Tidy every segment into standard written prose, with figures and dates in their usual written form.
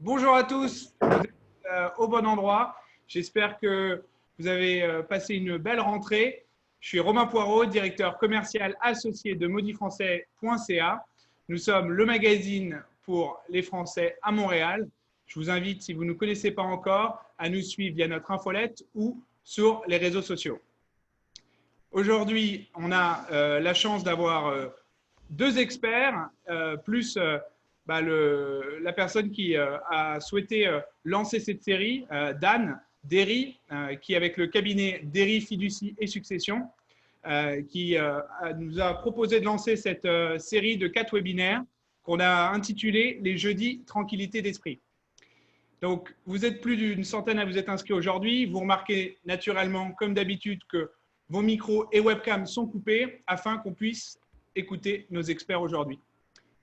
Bonjour à tous, vous êtes au bon endroit. J'espère que vous avez passé une belle rentrée. Je suis Romain Poirot, directeur commercial associé de mauditfrançais.ca. Nous sommes le magazine pour les Français à Montréal. Je vous invite, si vous ne nous connaissez pas encore, à nous suivre via notre infolette ou sur les réseaux sociaux. Aujourd'hui, on a la chance d'avoir deux experts, plus la personne qui a souhaité lancer cette série, Dan Derry, qui avec le cabinet Derry Fiducie et Succession, qui nous a proposé de lancer cette série de 4 webinaires qu'on a intitulé Les jeudis tranquillité d'esprit. Donc, vous êtes plus d'une centaine à vous être inscrits aujourd'hui. Vous remarquez naturellement, comme d'habitude, que vos micros et webcams sont coupés afin qu'on puisse écouter nos experts aujourd'hui.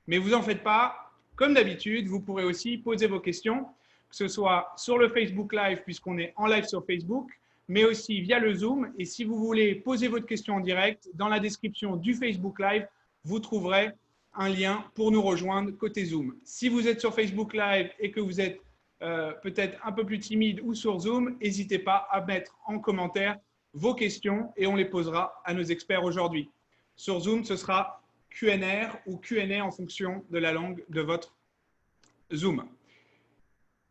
Mais vous en faites pas, comme d'habitude, vous pourrez aussi poser vos questions, que ce soit sur le Facebook Live, puisqu'on est en live sur Facebook, mais aussi via le Zoom. Et si vous voulez poser votre question en direct, dans la description du Facebook Live, vous trouverez un lien pour nous rejoindre côté Zoom. Si vous êtes sur Facebook Live et que vous êtes peut-être un peu plus timide ou sur Zoom, n'hésitez pas à mettre en commentaire vos questions et on les posera à nos experts aujourd'hui. Sur Zoom, ce sera Q&R ou Q&A en fonction de la langue de votre Zoom.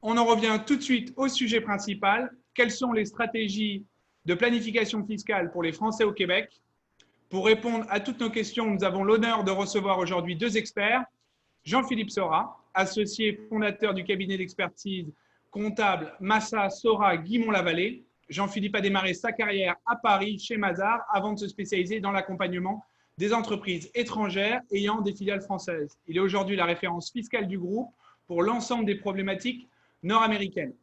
On en revient tout de suite au sujet principal. Quelles sont les stratégies de planification fiscale pour les Français au Québec? Pour répondre à toutes nos questions, nous avons l'honneur de recevoir aujourd'hui deux experts. Jean-Philippe Sora, associé fondateur du cabinet d'expertise comptable Massa Sora Guimont-la-Vallée. Jean-Philippe a démarré sa carrière à Paris chez Mazars avant de se spécialiser dans l'accompagnement des entreprises étrangères ayant des filiales françaises. Il est aujourd'hui la référence fiscale du groupe pour l'ensemble des problématiques nord-américaines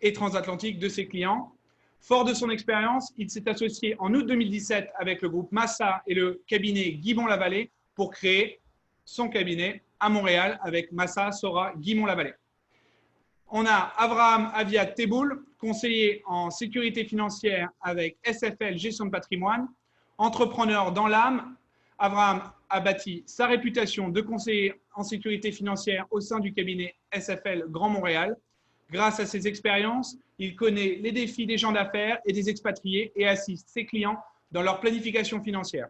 et transatlantiques de ses clients. Fort de son expérience, il s'est associé en août 2017 avec le groupe Massa et le cabinet Guimont-la-Vallée pour créer son cabinet à Montréal avec Massa Sora Guimont-la-Vallée. On a Avraham Aviat Teboul, conseiller en sécurité financière avec SFL Gestion de patrimoine. Entrepreneur dans l'âme, Avraham a bâti sa réputation de conseiller en sécurité financière au sein du cabinet SFL Grand Montréal. Grâce à ses expériences, il connaît les défis des gens d'affaires et des expatriés et assiste ses clients dans leur planification financière,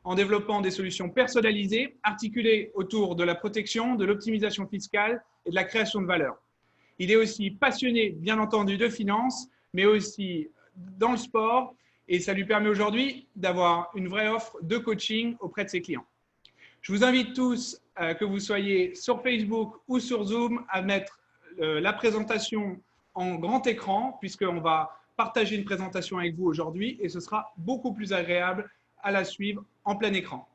en développant des solutions personnalisées, articulées autour de la protection, de l'optimisation fiscale et de la création de valeur. Il est aussi passionné, bien entendu, de finance, mais aussi dans le sport, et ça lui permet aujourd'hui d'avoir une vraie offre de coaching auprès de ses clients. Je vous invite tous, que vous soyez sur Facebook ou sur Zoom, à mettre la présentation en grand écran, puisqu'on va partager une présentation avec vous aujourd'hui, et ce sera beaucoup plus agréable à la suivre en plein écran.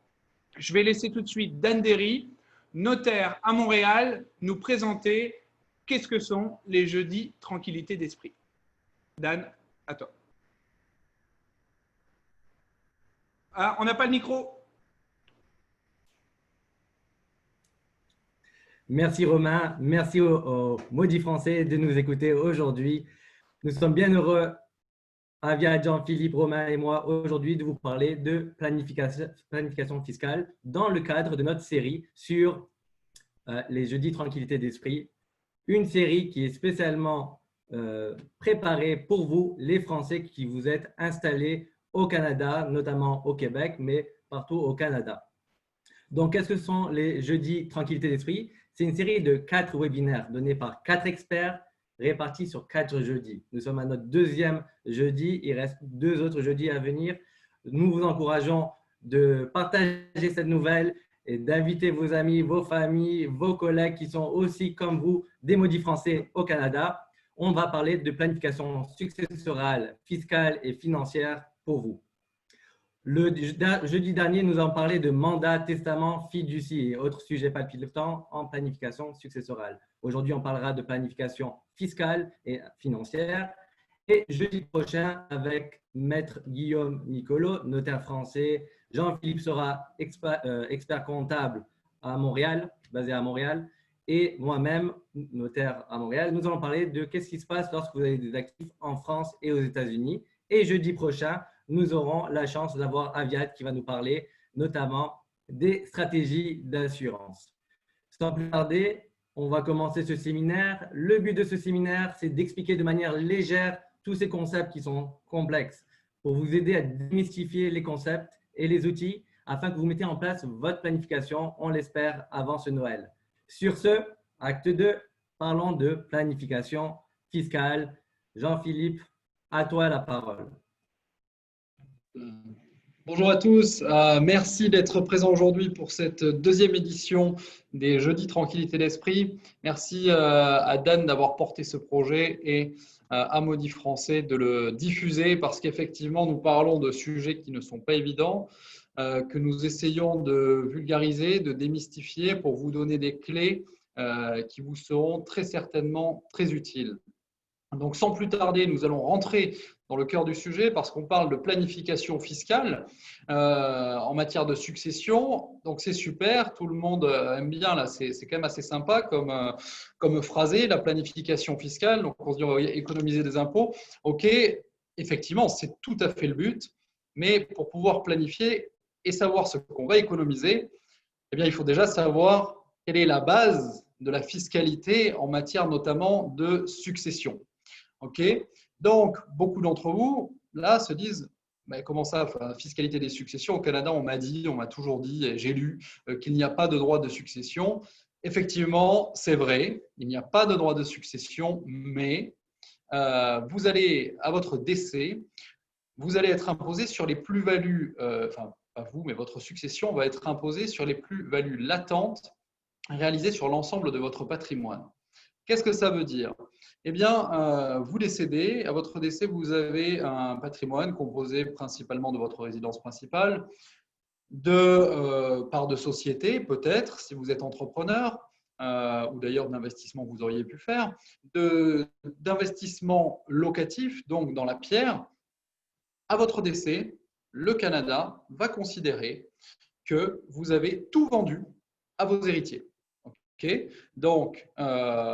Je vais laisser tout de suite Dan Derry, notaire à Montréal, nous présenter qu'est-ce que sont les jeudis tranquillité d'esprit. Dan, à toi. Ah, on n'a pas le micro. Merci Romain, merci aux Maudits Français de nous écouter aujourd'hui. Nous sommes bien heureux, Aviat, Jean-Philippe, Romain et moi, aujourd'hui de vous parler de planification fiscale dans le cadre de notre série sur les jeudis tranquillité d'esprit. Une série qui est spécialement préparée pour vous, les Français qui vous êtes installés au Canada, notamment au Québec, mais partout au Canada. Donc, qu'est-ce que sont les jeudis tranquillité d'esprit? C'est une série de 4 webinaires donnés par 4 experts répartis sur 4 jeudis. Nous sommes à notre 2e jeudi. Il reste 2 autres jeudis à venir. Nous vous encourageons de partager cette nouvelle et d'inviter vos amis, vos familles, vos collègues qui sont aussi comme vous des Maudits Français au Canada. On va parler de planification successorale, fiscale et financière pour vous. Le jeudi dernier, nous avons parlé de mandat, testament, fiducie et autres sujets palpitants en planification successorale. Aujourd'hui, on parlera de planification fiscale et financière. Et jeudi prochain, avec Maître Guillaume Nicolo, notaire français, Jean-Philippe Sora, expert comptable à Montréal, basé à Montréal, et moi-même, notaire à Montréal, nous allons parler de qu'est-ce qui se passe lorsque vous avez des actifs en France et aux États-Unis. Et jeudi prochain, nous aurons la chance d'avoir Aviat qui va nous parler notamment des stratégies d'assurance. Sans plus tarder, on va commencer ce séminaire. Le but de ce séminaire, c'est d'expliquer de manière légère tous ces concepts qui sont complexes pour vous aider à démystifier les concepts et les outils afin que vous mettiez en place votre planification, on l'espère, avant ce Noël. Sur ce, acte 2, parlons de planification fiscale. Jean-Philippe, à toi la parole. Bonjour à tous, merci d'être présents aujourd'hui pour cette deuxième édition des Jeudis Tranquillité d'Esprit. Merci à Dan d'avoir porté ce projet et à Maudit Français de le diffuser parce qu'effectivement nous parlons de sujets qui ne sont pas évidents, que nous essayons de vulgariser, de démystifier pour vous donner des clés qui vous seront très certainement très utiles. Donc sans plus tarder, nous allons rentrer dans le cœur du sujet parce qu'on parle de planification fiscale en matière de succession. Donc c'est super, tout le monde aime bien, là, c'est quand même assez sympa comme phrasé, la planification fiscale. Donc on se dit on va économiser des impôts. Ok, effectivement, c'est tout à fait le but, mais pour pouvoir planifier et savoir ce qu'on va économiser, eh bien, il faut déjà savoir quelle est la base de la fiscalité en matière notamment de succession. Ok, donc beaucoup d'entre vous là se disent mais comment ça, enfin, fiscalité des successions au Canada, on m'a toujours dit et j'ai lu qu'il n'y a pas de droit de succession. Effectivement, c'est vrai, il n'y a pas de droit de succession, mais vous allez à votre décès, vous allez être imposé sur les plus-values, enfin pas vous, mais votre succession va être imposée sur les plus-values latentes réalisées sur l'ensemble de votre patrimoine. Qu'est-ce que ça veut dire? Eh bien, vous décédez, à votre décès, vous avez un patrimoine composé principalement de votre résidence principale, de parts de société, peut-être, si vous êtes entrepreneur, ou d'ailleurs d'investissements que vous auriez pu faire, d'investissements locatifs, donc dans la pierre. À votre décès, le Canada va considérer que vous avez tout vendu à vos héritiers. Okay. Donc,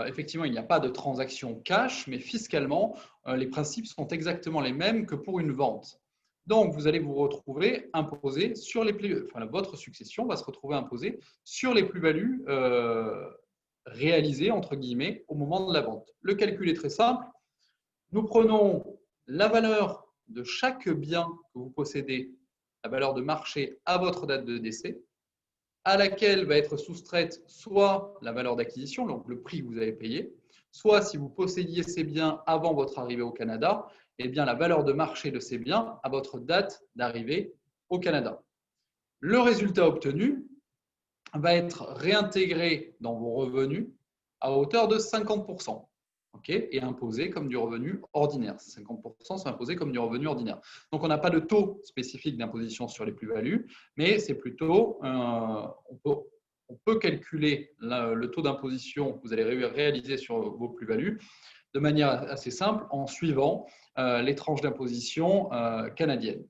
effectivement, il n'y a pas de transaction cash, mais fiscalement, les principes sont exactement les mêmes que pour une vente. Donc, vous allez vous retrouver imposé sur les plus, enfin, votre succession va se retrouver imposée sur les plus-values réalisées, entre guillemets, au moment de la vente. Le calcul est très simple. Nous prenons la valeur de chaque bien que vous possédez, la valeur de marché à votre date de décès, à laquelle va être soustraite soit la valeur d'acquisition, donc le prix que vous avez payé, soit si vous possédiez ces biens avant votre arrivée au Canada, eh bien la valeur de marché de ces biens à votre date d'arrivée au Canada. Le résultat obtenu va être réintégré dans vos revenus à hauteur de 50%. Et imposé comme du revenu ordinaire. 50% sont imposés comme du revenu ordinaire. Donc, on n'a pas de taux spécifique d'imposition sur les plus-values, mais c'est plutôt, on peut calculer le taux d'imposition que vous allez réaliser sur vos plus-values de manière assez simple en suivant les tranches d'imposition canadiennes.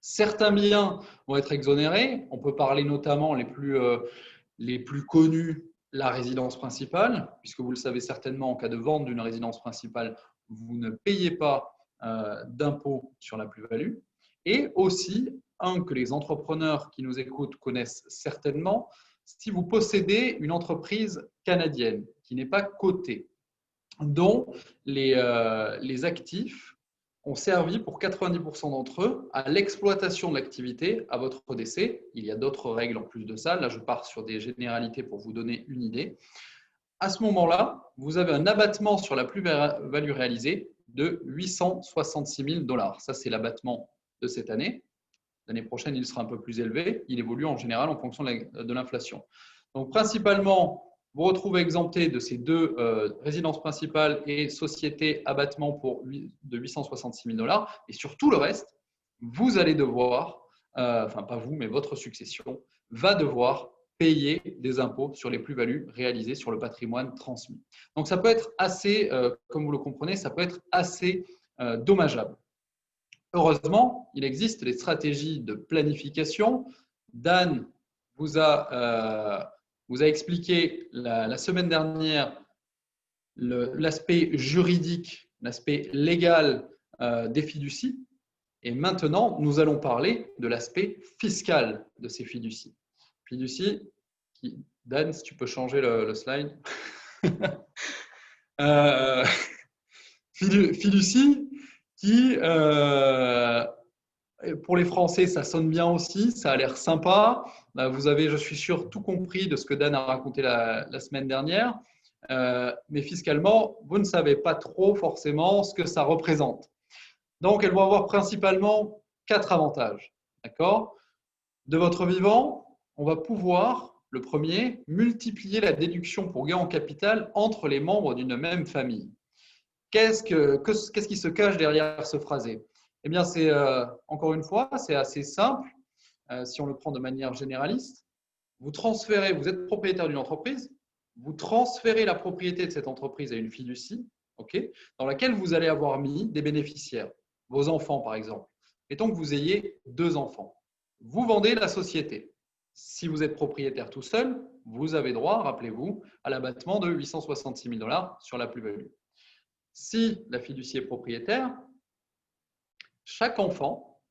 Certains biens vont être exonérés. On peut parler notamment les plus connus, la résidence principale, puisque vous le savez certainement, en cas de vente d'une résidence principale, vous ne payez pas d'impôt sur la plus-value. Et aussi, un que les entrepreneurs qui nous écoutent connaissent certainement, si vous possédez une entreprise canadienne qui n'est pas cotée, dont les actifs ont servi pour 90% d'entre eux à l'exploitation de l'activité à votre décès. Il y a d'autres règles en plus de ça. Là, je pars sur des généralités pour vous donner une idée. À ce moment-là, vous avez un abattement sur la plus-value réalisée de 866 000 $. Ça, c'est l'abattement de cette année. L'année prochaine, il sera un peu plus élevé. Il évolue en général en fonction de l'inflation. Donc, principalement, vous retrouvez exempté de ces deux résidences principales et sociétés abattement de 866 000 $. Et sur tout le reste, vous allez devoir, enfin pas vous, mais votre succession, va devoir payer des impôts sur les plus-values réalisées sur le patrimoine transmis. Donc ça peut être assez, comme vous le comprenez, ça peut être assez dommageable. Heureusement, il existe des stratégies de planification. Dan vous a expliqué la semaine dernière l'aspect juridique, l'aspect légal des fiducies. Et maintenant, nous allons parler de l'aspect fiscal de ces fiducies. Fiducies qui Dan, si tu peux changer le slide. Euh, Fiducie qui, pour les Français, ça sonne bien aussi, ça a l'air sympa. Vous avez, je suis sûr, tout compris de ce que Dan a raconté la semaine dernière. Mais fiscalement, vous ne savez pas trop forcément ce que ça représente. Donc, elles vont avoir principalement 4 avantages. D'accord ? De votre vivant, on va pouvoir, le premier, multiplier la déduction pour gain en capital entre les membres d'une même famille. Qu'est-ce qui se cache derrière ce phrasé? Eh bien, c'est encore une fois, c'est assez simple si on le prend de manière généraliste. Vous êtes propriétaire d'une entreprise, vous transférez la propriété de cette entreprise à une fiducie, dans laquelle vous allez avoir mis des bénéficiaires, vos enfants par exemple. Mettons que vous ayez 2 enfants. Vous vendez la société. Si vous êtes propriétaire tout seul, vous avez droit, rappelez-vous, à l'abattement de 866 000 $ sur la plus-value. Si la fiducie est propriétaire, chaque enfant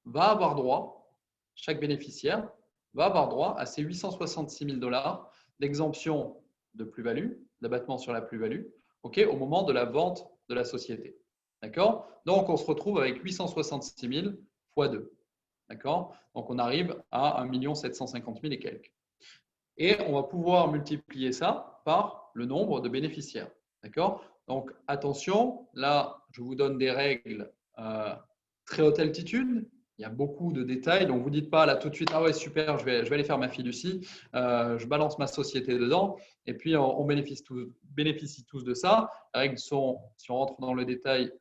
va avoir droit, chaque bénéficiaire va avoir droit à ces 866 000 $ d'exemption de plus-value, d'abattement sur la plus-value, au moment de la vente de la société. D'accord ? Donc, on se retrouve avec 866 000 fois 2. D'accord ? Donc, on arrive à 1 750 000 et quelques. Et on va pouvoir multiplier ça par le nombre de bénéficiaires. D'accord ? Donc, attention, là, je vous donne des règles très haute altitude. Il y a beaucoup de détails. Donc, vous ne dites pas là tout de suite, ah ouais, super, je vais aller faire ma fiducie, je balance ma société dedans et puis on bénéficie tous de ça. Les règles sont, si on rentre dans le détail,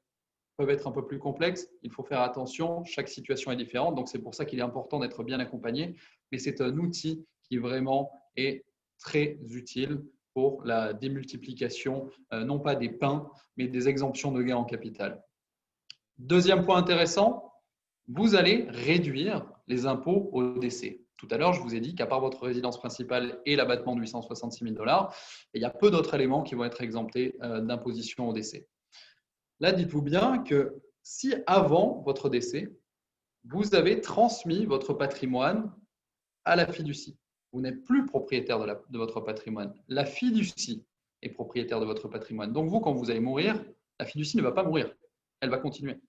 peuvent être un peu plus complexes. Il faut faire attention. Chaque situation est différente. Donc, c'est pour ça qu'il est important d'être bien accompagné. Mais c'est un outil qui vraiment est très utile pour la démultiplication, non pas des pains, mais des exemptions de gains en capital. Deuxième point intéressant, vous allez réduire les impôts au décès. Tout à l'heure, je vous ai dit qu'à part votre résidence principale et l'abattement de 866 000 $, il y a peu d'autres éléments qui vont être exemptés d'imposition au décès. Là, dites-vous bien que si avant votre décès, vous avez transmis votre patrimoine à la fiducie, vous n'êtes plus propriétaire de votre patrimoine. La fiducie est propriétaire de votre patrimoine. Donc vous, quand vous allez mourir, la fiducie ne va pas mourir. Elle va continuer.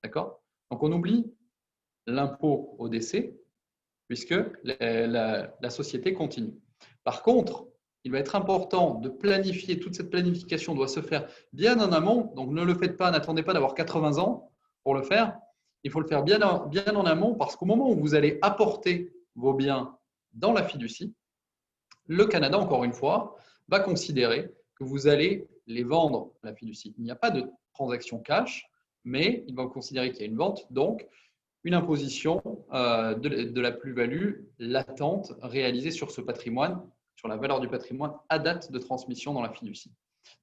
D'accord ? Donc on oublie l'impôt au décès puisque la société continue. Par contre, il va être important de planifier, toute cette planification doit se faire bien en amont. Donc ne le faites pas, n'attendez pas d'avoir 80 ans pour le faire. Il faut le faire bien en amont parce qu'au moment où vous allez apporter vos biens dans la fiducie, le Canada, encore une fois, va considérer que vous allez les vendre à la fiducie. Il n'y a pas de transaction cash, mais il va considérer qu'il y a une vente, donc une imposition de la plus-value latente réalisée sur ce patrimoine, sur la valeur du patrimoine à date de transmission dans la fiducie.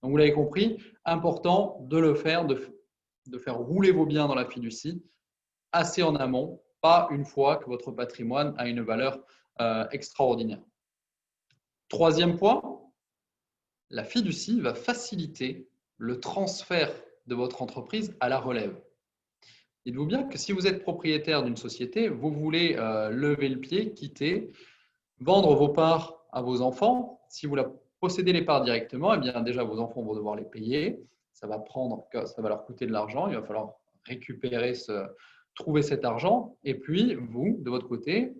Donc, vous l'avez compris, important de le faire, de faire rouler vos biens dans la fiducie assez en amont, pas une fois que votre patrimoine a une valeur extraordinaire. Troisième point, la fiducie va faciliter le transfert de votre entreprise à la relève. Dites-vous bien que si vous êtes propriétaire d'une société, vous voulez lever le pied, quitter, vendre vos parts à vos enfants. Si vous possédez les parts directement, eh bien déjà vos enfants vont devoir les payer. Ça va leur coûter de l'argent. Il va falloir trouver cet argent. Et puis vous, de votre côté,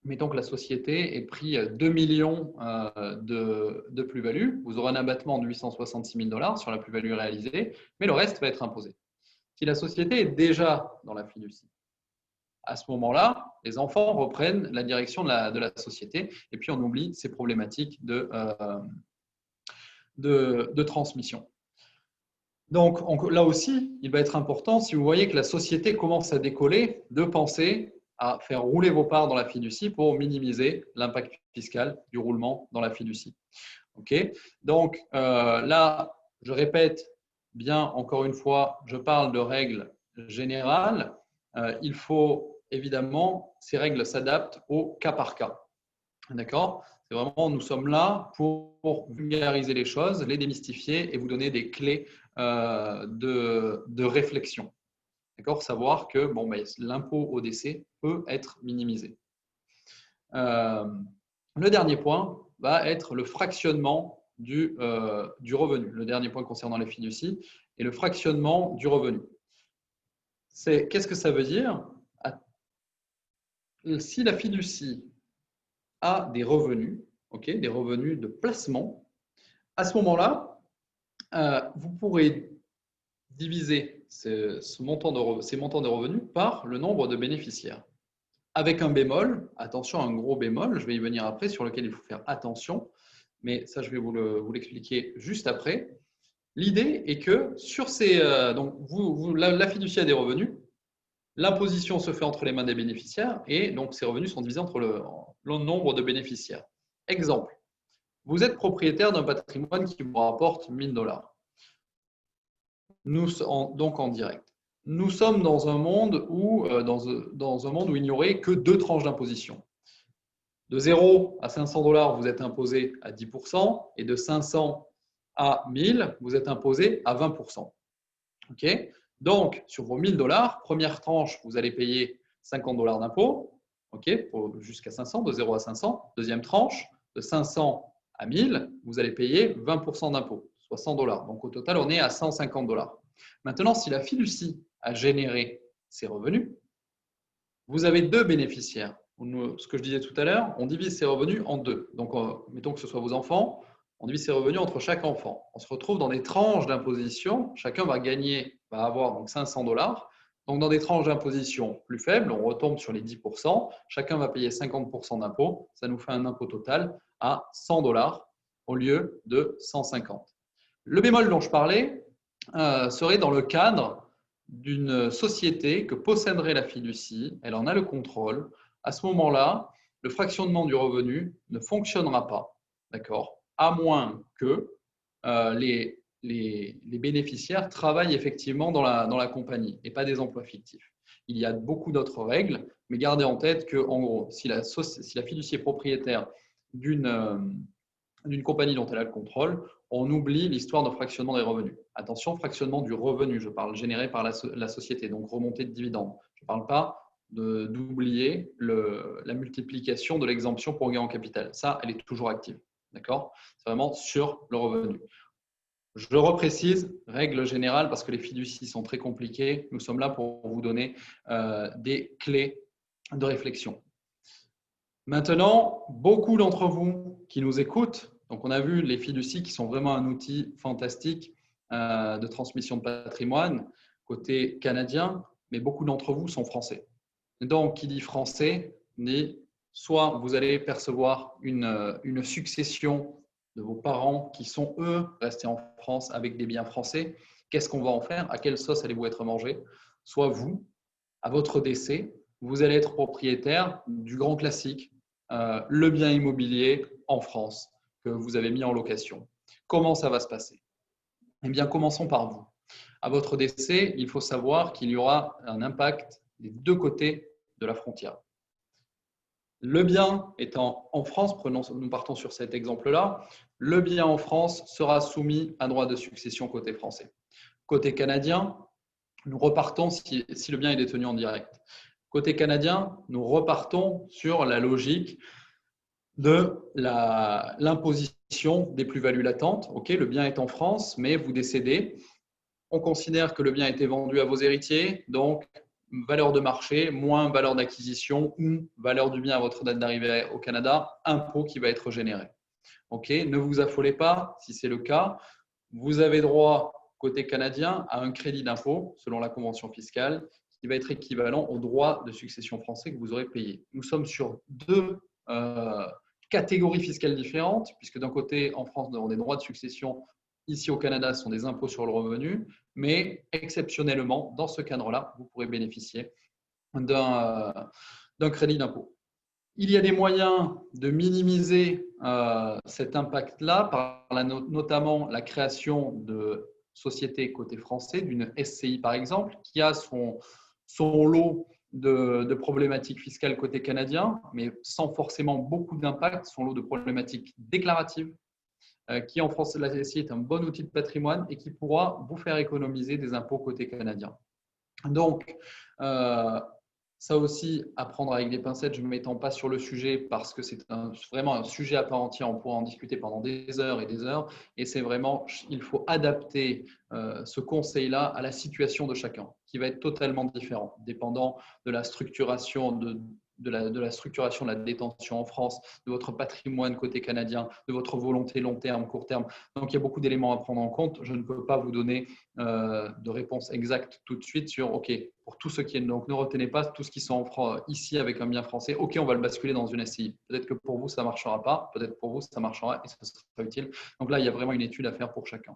mettons que la société ait pris 2 millions de plus-value, vous aurez un abattement de 866 000 $ sur la plus-value réalisée, mais le reste va être imposé. Si la société est déjà dans la fiducie, à ce moment-là, les enfants reprennent la direction de la société et puis on oublie ces problématiques de transmission. Donc là aussi, il va être important, si vous voyez que la société commence à décoller, de penser à faire rouler vos parts dans la fiducie pour minimiser l'impact fiscal du roulement dans la fiducie. Donc là, je répète, bien, encore une fois, je parle de règles générales. Il faut évidemment, ces règles s'adaptent au cas par cas. D'accord ? C'est vraiment, nous sommes là pour vulgariser les choses, les démystifier et vous donner des clés de réflexion. D'accord ? Savoir que l'impôt au décès peut être minimisé. Le dernier point, va être le fractionnement du revenu. Le dernier point concernant les fiducies est le fractionnement du revenu. Qu'est-ce que ça veut dire? Si la fiducie a des revenus, des revenus de placement, à ce moment-là, vous pourrez diviser ces montants de revenus par le nombre de bénéficiaires. Avec un bémol, attention, un gros bémol, je vais y venir après, sur lequel il faut faire attention, mais ça, je vais vous l'expliquer juste après. L'idée est que sur ces… donc, la fiducie a des revenus, l'imposition se fait entre les mains des bénéficiaires et donc ces revenus sont divisés entre le nombre de bénéficiaires. Exemple, vous êtes propriétaire d'un patrimoine qui vous rapporte 1 000 $. Donc en direct. Nous sommes dans un monde où il n'y aurait que 2 tranches d'imposition. De 0 à 500 $, vous êtes imposé à 10% et de 500 à 1000, vous êtes imposé à 20%. Donc, sur vos 1 000 $, première tranche, vous allez payer 50 $ d'impôt, jusqu'à 500, de 0 à 500. Deuxième tranche, de 500 à 1000, vous allez payer 20% d'impôt, soit 100 $. Donc, au total, on est à 150 $. Maintenant, si la fiducie a généré ses revenus, vous avez 2 bénéficiaires. Ce que je disais tout à l'heure, on divise ses revenus en 2. Donc, mettons que ce soit vos enfants, on divise ses revenus entre chaque enfant. On se retrouve dans des tranches d'imposition. Chacun va avoir donc 500 $. Donc, dans des tranches d'imposition plus faibles, on retombe sur les 10%. Chacun va payer 50% d'impôt. Ça nous fait un impôt total à 100 $ au lieu de 150. Le bémol dont je parlais serait dans le cadre d'une société que posséderait la fiducie. Elle en a le contrôle. À ce moment-là, le fractionnement du revenu ne fonctionnera pas. D'accord ? À moins que les bénéficiaires travaillent effectivement dans la compagnie et pas des emplois fictifs. Il y a beaucoup d'autres règles, mais gardez en tête que, en gros, si la fiducie est propriétaire d'une compagnie dont elle a le contrôle, on oublie l'histoire de fractionnement des revenus. Attention, fractionnement du revenu, je parle généré par la société, donc remontée de dividendes. Je ne parle pas d'oublier la multiplication de l'exemption pour gain en capital. Ça, elle est toujours active. D'accord ? C'est vraiment sur le revenu. Je reprécise, règle générale, parce que les fiducies sont très compliquées. Nous sommes là pour vous donner des clés de réflexion. Maintenant, beaucoup d'entre vous qui nous écoutent, donc on a vu les fiducies qui sont vraiment un outil fantastique de transmission de patrimoine côté canadien, mais beaucoup d'entre vous sont français. Donc, qui dit français, dit soit vous allez percevoir une succession de vos parents qui sont, eux, restés en France avec des biens français. Qu'est-ce qu'on va en faire? À quelle sauce allez-vous être mangé? Soit vous, à votre décès, vous allez être propriétaire du grand classique, le bien immobilier en France que vous avez mis en location. Comment ça va se passer? Eh bien, commençons par vous. À votre décès, il faut savoir qu'il y aura un impact des 2 côtés de la frontière. Le bien étant en France, nous partons sur cet exemple-là, le bien en France sera soumis à droit de succession côté français. Côté canadien, nous repartons si le bien est détenu en direct. Côté canadien, nous repartons sur la logique de l'imposition des plus-values latentes. Le bien est en France, mais vous décédez. On considère que le bien a été vendu à vos héritiers, donc valeur de marché moins valeur d'acquisition ou valeur du bien à votre date d'arrivée au Canada, impôt qui va être généré. Ne vous affolez pas si c'est le cas. Vous avez droit, côté canadien, à un crédit d'impôt selon la convention fiscale qui va être équivalent au droit de succession français que vous aurez payé. Nous sommes sur 2 catégories fiscales différentes, puisque d'un côté, en France, nous avons des droits de succession. Ici au Canada, ce sont des impôts sur le revenu, mais exceptionnellement, dans ce cadre-là, vous pourrez bénéficier d'un crédit d'impôt. Il y a des moyens de minimiser cet impact-là par notamment la création de sociétés côté français, d'une SCI par exemple, qui a son lot de problématiques fiscales côté canadien, mais sans forcément beaucoup d'impact, son lot de problématiques déclaratives, qui en France, la SCI est un bon outil de patrimoine et qui pourra vous faire économiser des impôts côté canadien. Donc, Ça aussi, à prendre avec des pincettes, je ne m'étends pas sur le sujet parce que c'est vraiment un sujet à part entière. On pourra en discuter pendant des heures et des heures. Et c'est vraiment, il faut adapter ce conseil-là à la situation de chacun, qui va être totalement différent, dépendant de la structuration de la structuration de la détention en France, de votre patrimoine côté canadien, de votre volonté long terme, court terme. Donc, il y a beaucoup d'éléments à prendre en compte. Je ne peux pas vous donner de réponse exacte tout de suite sur OK, pour tout ce qui est. Donc, ne retenez pas tout ce qui sont ici avec un bien français. OK, on va le basculer dans une SCI. Peut-être que pour vous, ça ne marchera pas. Peut-être pour vous, ça marchera et ça sera utile. Donc là, il y a vraiment une étude à faire pour chacun.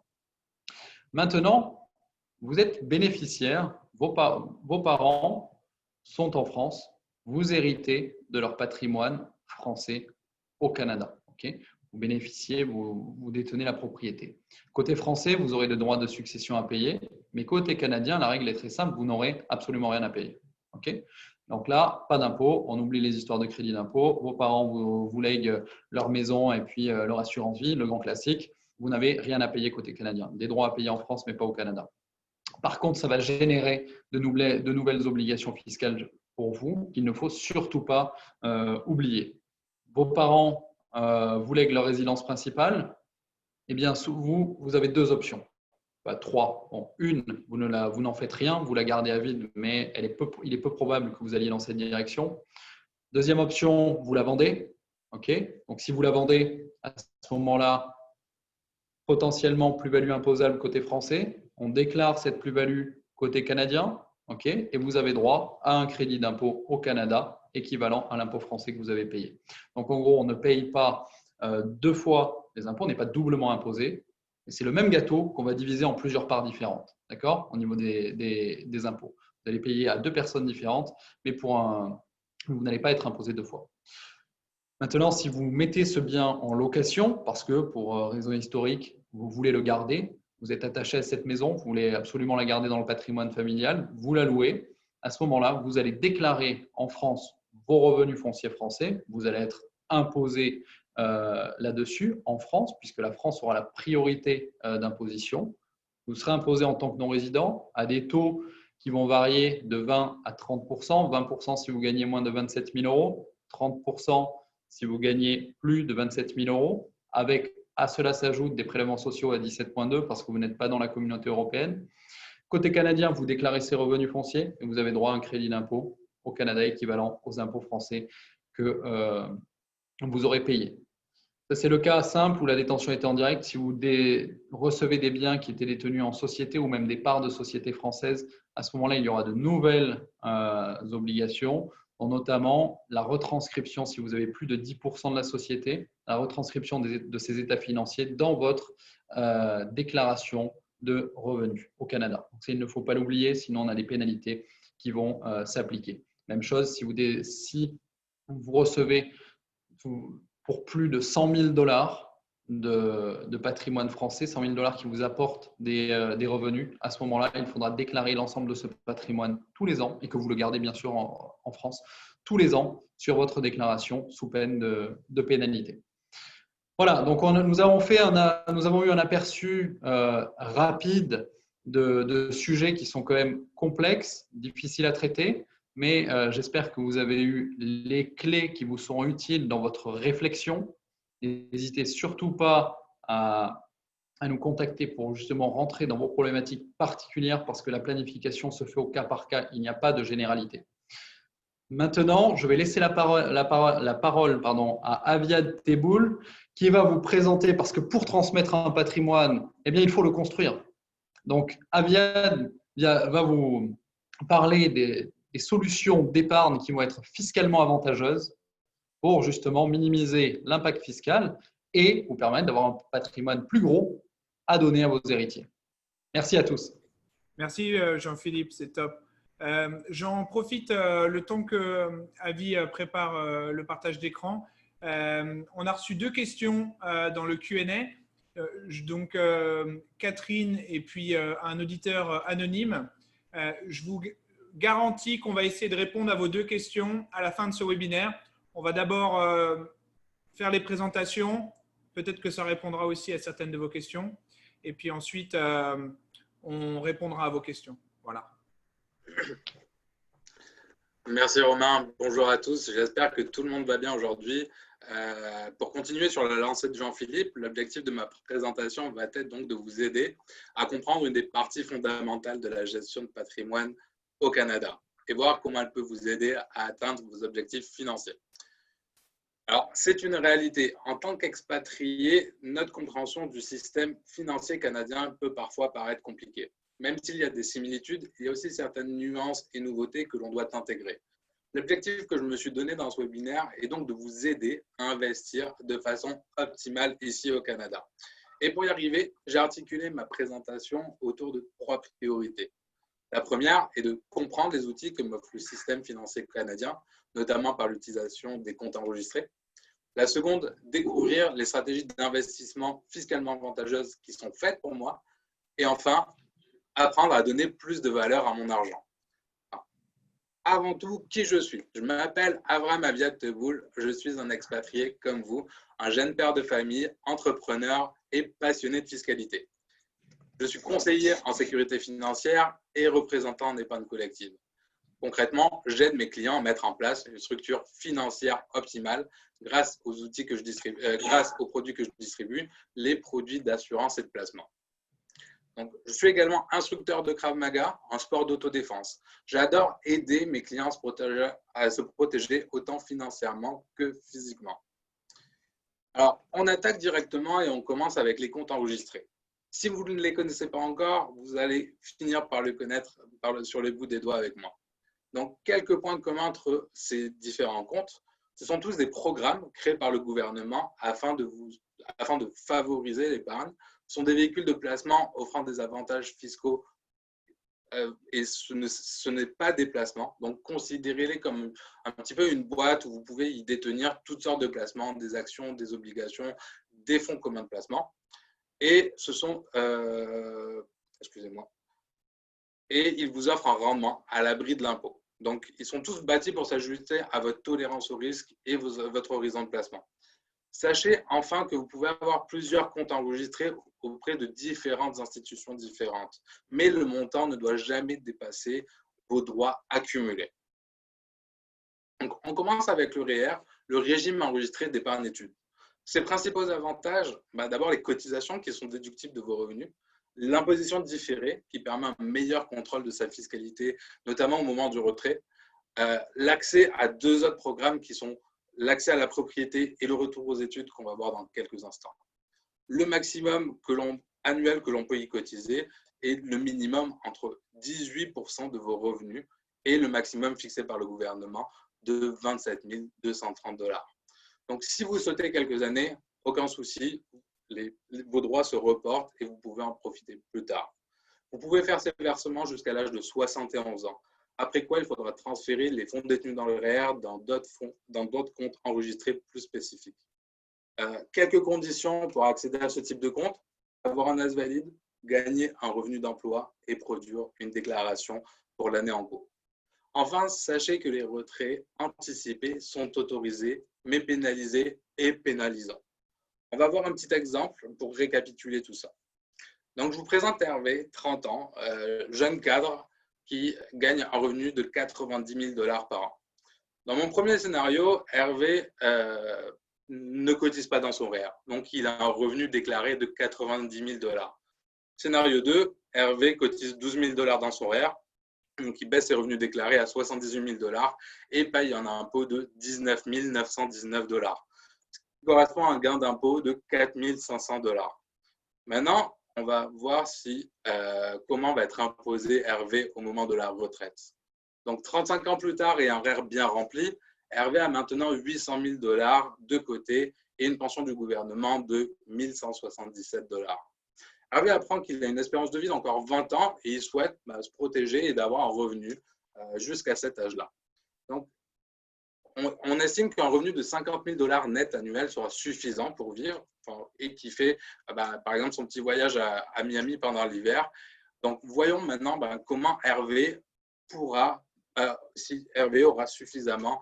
Maintenant, vous êtes bénéficiaire. Vos parents sont en France. Vous héritez de leur patrimoine français au Canada. Okay, vous bénéficiez, vous détenez la propriété. Côté français, vous aurez le droit de succession à payer, mais côté canadien, la règle est très simple, vous n'aurez absolument rien à payer. Okay, donc là, pas d'impôt, on oublie les histoires de crédit d'impôt. Vos parents vous lèguent leur maison et puis leur assurance vie, le grand classique. Vous n'avez rien à payer côté canadien. Des droits à payer en France, mais pas au Canada. Par contre, ça va générer de nouvelles obligations fiscales pour vous qu'il ne faut surtout pas oublier. Vos parents vous lèguent leur résidence principale, eh bien, vous avez deux options. Trois. Bon, une, vous n'en faites rien, vous la gardez à vide, mais il est peu probable que vous alliez dans cette direction. Deuxième option, vous la vendez. Okay, donc, si vous la vendez, à ce moment-là, potentiellement plus-value imposable côté français, on déclare cette plus-value côté canadien, okay, et vous avez droit à un crédit d'impôt au Canada équivalent à l'impôt français que vous avez payé. Donc, en gros, on ne paye pas deux fois les impôts, on n'est pas doublement imposé. Et c'est le même gâteau qu'on va diviser en plusieurs parts différentes, d'accord, au niveau des impôts. Vous allez payer à deux personnes différentes, mais vous n'allez pas être imposé deux fois. Maintenant, si vous mettez ce bien en location, parce que pour raison historique, vous voulez le garder, vous êtes attaché à cette maison, vous voulez absolument la garder dans le patrimoine familial, vous la louez, à ce moment-là, vous allez déclarer en France vos revenus fonciers français, vous allez être imposé là-dessus en France, puisque la France aura la priorité d'imposition. Vous serez imposé en tant que non-résident à des taux qui vont varier de 20 à 30 20 si vous gagnez moins de 27 000 euros, 30 si vous gagnez plus de 27 000 euros, avec à cela s'ajoutent des prélèvements sociaux à 17,2 parce que vous n'êtes pas dans la communauté européenne. Côté canadien, vous déclarez ces revenus fonciers et vous avez droit à un crédit d'impôt au Canada équivalent aux impôts français que vous aurez payé. Ça, c'est le cas simple où la détention était en direct. Si vous recevez des biens qui étaient détenus en société ou même des parts de sociétés françaises, à ce moment-là, il y aura de nouvelles obligations, notamment la retranscription, si vous avez plus de 10% de la société, la retranscription de ces états financiers dans votre déclaration de revenus au Canada. Donc, il ne faut pas l'oublier, sinon on a des pénalités qui vont s'appliquer. Même chose, si vous recevez pour plus de 100 000 $ de patrimoine français, 100 000 $ qui vous apportent des revenus, à ce moment-là, il faudra déclarer l'ensemble de ce patrimoine tous les ans et que vous le gardez bien sûr en France tous les ans sur votre déclaration sous peine de pénalité. Voilà, donc nous avons eu un aperçu rapide de sujets qui sont quand même complexes, difficiles à traiter, mais j'espère que vous avez eu les clés qui vous seront utiles dans votre réflexion. N'hésitez surtout pas à nous contacter pour justement rentrer dans vos problématiques particulières parce que la planification se fait au cas par cas, il n'y a pas de généralité. Maintenant, je vais laisser la parole à Aviad Teboul qui va vous présenter, parce que pour transmettre un patrimoine, eh bien, il faut le construire. Donc, Aviad va vous parler des solutions d'épargne qui vont être fiscalement avantageuses pour justement minimiser l'impact fiscal et vous permettre d'avoir un patrimoine plus gros à donner à vos héritiers. Merci à tous. Merci Jean-Philippe, c'est top. J'en profite le temps que Avi prépare le partage d'écran. On a reçu deux questions dans le Q&A. Donc, Catherine et puis un auditeur anonyme. Je vous garantis qu'on va essayer de répondre à vos deux questions à la fin de ce webinaire. On va d'abord faire les présentations. Peut-être que ça répondra aussi à certaines de vos questions. Et puis ensuite, on répondra à vos questions. Voilà. Merci Romain, bonjour à tous. J'espère que tout le monde va bien aujourd'hui. Pour continuer sur la lancée de Jean-Philippe, l'objectif de ma présentation va être donc de vous aider à comprendre une des parties fondamentales de la gestion de patrimoine au Canada et voir comment elle peut vous aider à atteindre vos objectifs financiers. Alors, c'est une réalité. En tant qu'expatrié, notre compréhension du système financier canadien peut parfois paraître compliquée. Même s'il y a des similitudes, il y a aussi certaines nuances et nouveautés que l'on doit intégrer. L'objectif que je me suis donné dans ce webinaire est donc de vous aider à investir de façon optimale ici au Canada. Et pour y arriver, j'ai articulé ma présentation autour de 3 priorités. La première est de comprendre les outils que m'offre le système financier canadien, notamment par l'utilisation des comptes enregistrés. La seconde, découvrir les stratégies d'investissement fiscalement avantageuses qui sont faites pour moi. Et enfin, apprendre à donner plus de valeur à mon argent. Avant tout, qui je suis? Je m'appelle Avram Aviad Teboul, je suis un expatrié comme vous, un jeune père de famille, entrepreneur et passionné de fiscalité. Je suis conseiller en sécurité financière et représentant en épargne collective. Concrètement, j'aide mes clients à mettre en place une structure financière optimale grâce aux outils que je distribue, grâce aux produits que je distribue, les produits d'assurance et de placement. Donc, je suis également instructeur de Krav Maga en sport d'autodéfense. J'adore aider mes clients à se protéger autant financièrement que physiquement. Alors, on attaque directement et on commence avec les comptes enregistrés. Si vous ne les connaissez pas encore, vous allez finir par le connaître sur le bout des doigts avec moi. Donc, quelques points communs entre ces différents comptes. Ce sont tous des programmes créés par le gouvernement afin de favoriser l'épargne. Ce sont des véhicules de placement offrant des avantages fiscaux et ce n'est pas des placements. Donc, considérez-les comme un petit peu une boîte où vous pouvez y détenir toutes sortes de placements, des actions, des obligations, des fonds communs de placement. Et ce sont, et ils vous offrent un rendement à l'abri de l'impôt. Donc, ils sont tous bâtis pour s'ajuster à votre tolérance au risque et votre horizon de placement. Sachez enfin que vous pouvez avoir plusieurs comptes enregistrés auprès de différentes institutions différentes, mais le montant ne doit jamais dépasser vos droits accumulés. Donc, on commence avec le REER, le régime enregistré d'épargne études. Ses principaux avantages, d'abord les cotisations qui sont déductibles de vos revenus, l'imposition différée qui permet un meilleur contrôle de sa fiscalité, notamment au moment du retrait, l'accès à 2 autres programmes qui sont l'accès à la propriété et le retour aux études qu'on va voir dans quelques instants. Le maximum annuel que l'on peut y cotiser est le minimum entre 18% de vos revenus et le maximum fixé par le gouvernement de 27 230 $. Donc, si vous sautez quelques années, aucun souci, vos droits se reportent et vous pouvez en profiter plus tard. Vous pouvez faire ces versements jusqu'à l'âge de 71 ans. Après quoi, il faudra transférer les fonds détenus dans le REER dans d'autres comptes enregistrés plus spécifiques. Quelques conditions pour accéder à ce type de compte: avoir un âge valide, gagner un revenu d'emploi et produire une déclaration pour l'année en cours. Enfin, sachez que les retraits anticipés sont autorisés, mais pénalisés et pénalisants. On va voir un petit exemple pour récapituler tout ça. Donc, je vous présente Hervé, 30 ans, jeune cadre qui gagne un revenu de 90 000 $ par an. Dans mon premier scénario, Hervé ne cotise pas dans son REER, donc il a un revenu déclaré de 90 000 $. Scénario 2, Hervé cotise 12 000 $ dans son REER, donc il baisse ses revenus déclarés à 78 000 $ et paye un impôt de 19 919 $, ce qui correspond à un gain d'impôt de 4 500 $. Maintenant, on va voir comment va être imposé Hervé au moment de la retraite. Donc, 35 ans plus tard et un REER bien rempli, Hervé a maintenant 800 000 $ de côté et une pension du gouvernement de 1 177 $. Hervé apprend qu'il a une espérance de vie d'encore 20 ans et il souhaite se protéger et d'avoir un revenu jusqu'à cet âge-là. Donc, on estime qu'un revenu de 50 000 $ net annuel sera suffisant pour vivre et qui fait, par exemple, son petit voyage à Miami pendant l'hiver. Donc, voyons maintenant comment Hervé si Hervé aura suffisamment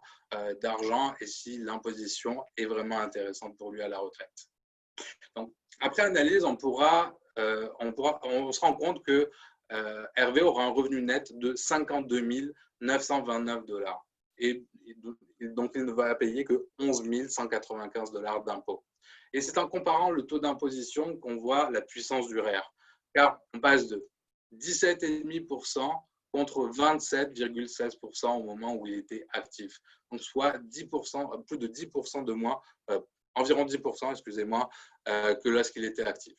d'argent et si l'imposition est vraiment intéressante pour lui à la retraite. Donc, après analyse, on se rend compte que Hervé aura un revenu net de 52 929 $. et donc il ne va payer que 11 195 $ d'impôts. Et c'est en comparant le taux d'imposition qu'on voit la puissance du REER, car on passe de 17,5% contre 27,16% au moment où il était actif. Donc, soit 10%, plus de 10% de moins, environ 10%, excusez-moi, que lorsqu'il était actif.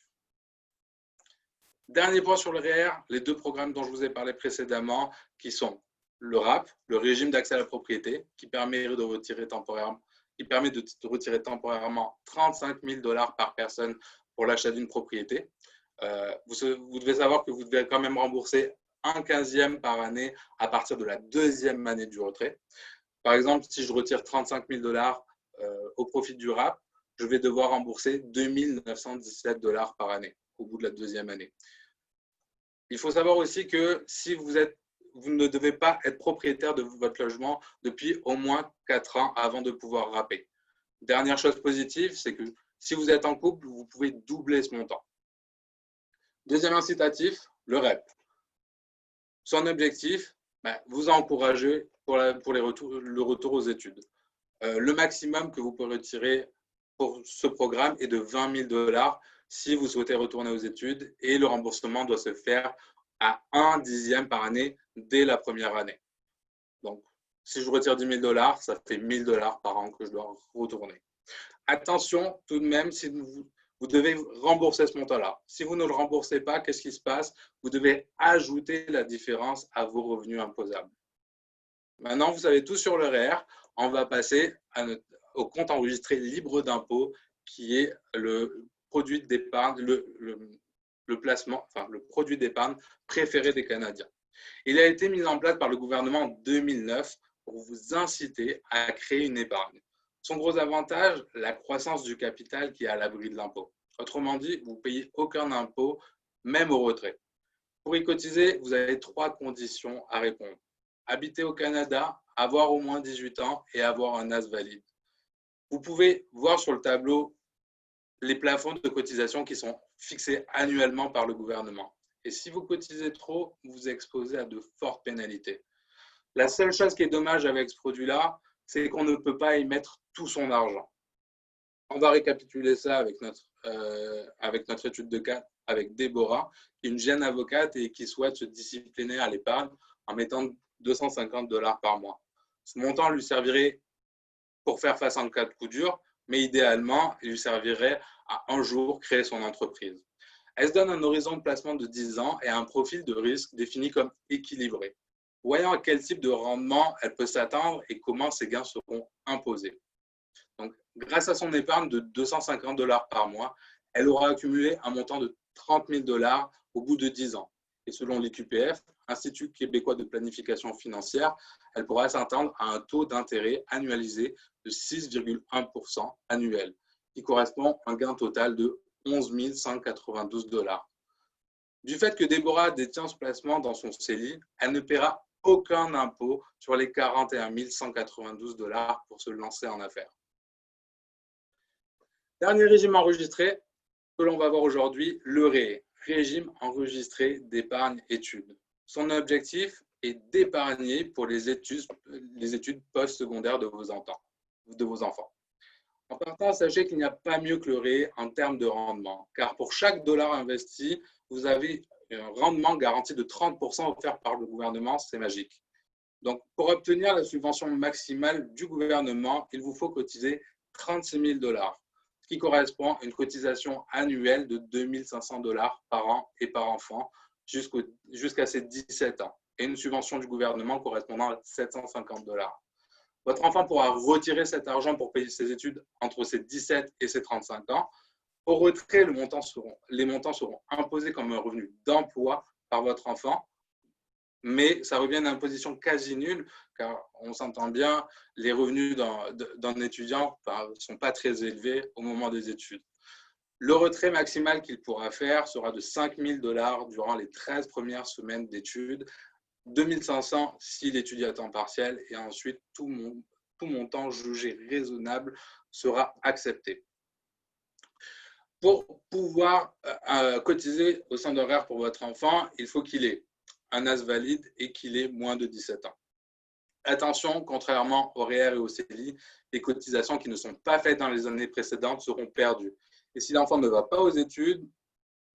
Dernier point sur le REER, les deux programmes dont je vous ai parlé précédemment, qui sont le RAP, le régime d'accès à la propriété, qui permet de retirer temporairement 35 000 $ par personne pour l'achat d'une propriété. Vous devez savoir que vous devez quand même rembourser 1/15e par année à partir de la 2e année du retrait. Par exemple, si je retire 35 000 $ au profit du RAP, je vais devoir rembourser 2 917 $ par année au bout de la 2e année. Il faut savoir aussi que si vous ne devez pas être propriétaire de votre logement depuis au moins 4 ans avant de pouvoir rapper. Dernière chose positive, c'est que si vous êtes en couple, vous pouvez doubler ce montant. Deuxième incitatif, le REP. Son objectif, vous encourager pour le retour aux études. Le maximum que vous pouvez retirer pour ce programme est de 20 000 $ si vous souhaitez retourner aux études, et le remboursement doit se faire à 1/10e par année dès la première année. Donc, si je retire 10 000 $, ça fait 1 000 $ par an que je dois retourner. Attention tout de même, si vous devez rembourser ce montant-là. Si vous ne le remboursez pas, qu'est-ce qui se passe? Vous devez ajouter la différence à vos revenus imposables. Maintenant, vous savez tout sur le REER. On va passer au compte enregistré libre d'impôt, qui est le produit d'épargne, le placement, enfin le produit d'épargne préféré des Canadiens. Il a été mis en place par le gouvernement en 2009 pour vous inciter à créer une épargne. Son gros avantage, la croissance du capital qui est à l'abri de l'impôt. Autrement dit, vous ne payez aucun impôt, même au retrait. Pour y cotiser, vous avez 3 conditions à répondre. Habiter au Canada, avoir au moins 18 ans et avoir un AS valide. Vous pouvez voir sur le tableau les plafonds de cotisation qui sont fixés annuellement par le gouvernement. Et si vous cotisez trop, vous vous exposez à de fortes pénalités. La seule chose qui est dommage avec ce produit-là, c'est qu'on ne peut pas y mettre tout son argent. On va récapituler ça avec notre étude de cas avec Déborah, qui est une jeune avocate et qui souhaite se discipliner à l'épargne en mettant 250 $ par mois. Ce montant lui servirait pour faire face en cas de coup dur, mais idéalement, il lui servirait à un jour créer son entreprise. Elle se donne un horizon de placement de 10 ans et un profil de risque défini comme équilibré, voyant à quel type de rendement elle peut s'attendre et comment ses gains seront imposés. Donc, grâce à son épargne de 250 $ par mois, elle aura accumulé un montant de 30 000 $ au bout de 10 ans. Et selon l'IQPF, Institut québécois de planification financière, elle pourra s'attendre à un taux d'intérêt annualisé de 6,1% annuel, qui correspond à un gain total de 11 192 $. Du fait que Déborah détient ce placement dans son CELI, elle ne paiera aucun impôt sur les 41 192 $ pour se lancer en affaires. Dernier régime enregistré que l'on va voir aujourd'hui, le REE, régime enregistré d'épargne études. Son objectif est d'épargner pour les études post-secondaires de vos enfants. En partant, sachez qu'il n'y a pas mieux que le REE en termes de rendement, car pour chaque dollar investi, vous avez un rendement garanti de 30% offert par le gouvernement, c'est magique. Donc, pour obtenir la subvention maximale du gouvernement, il vous faut cotiser 36 000 $, ce qui correspond à une cotisation annuelle de 2 500 $ par an et par enfant jusqu'à ses 17 ans, et une subvention du gouvernement correspondant à 750 $. Votre enfant pourra retirer cet argent pour payer ses études entre ses 17 et ses 35 ans. Au retrait, les montants seront imposés comme un revenu d'emploi par votre enfant, mais ça revient à une imposition quasi nulle, car on s'entend bien, les revenus d'un étudiant ne sont pas très élevés au moment des études. Le retrait maximal qu'il pourra faire sera de 5 000 $ durant les 13 premières semaines d'études, 2 500 s'il étudie à temps partiel, et ensuite tout montant jugé raisonnable sera accepté. Pour pouvoir cotiser au centre d'horaire pour votre enfant, il faut qu'il ait un AS valide et qu'il ait moins de 17 ans. Attention, contrairement au REER et au CELI, les cotisations qui ne sont pas faites dans les années précédentes seront perdues. Et si l'enfant ne va pas aux études,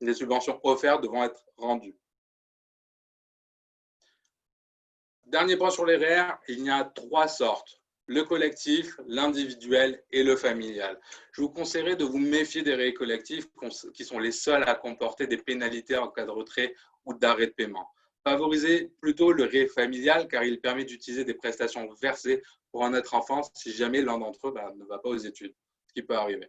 les subventions offertes devront être rendues. Dernier point sur les REER, il y a 3 sortes. Le collectif, l'individuel et le familial. Je vous conseillerais de vous méfier des REER collectifs qui sont les seuls à comporter des pénalités en cas de retrait ou d'arrêt de paiement. Favorisez plutôt le REER familial car il permet d'utiliser des prestations versées pour un autre enfant si jamais l'un d'entre eux ne va pas aux études, ce qui peut arriver.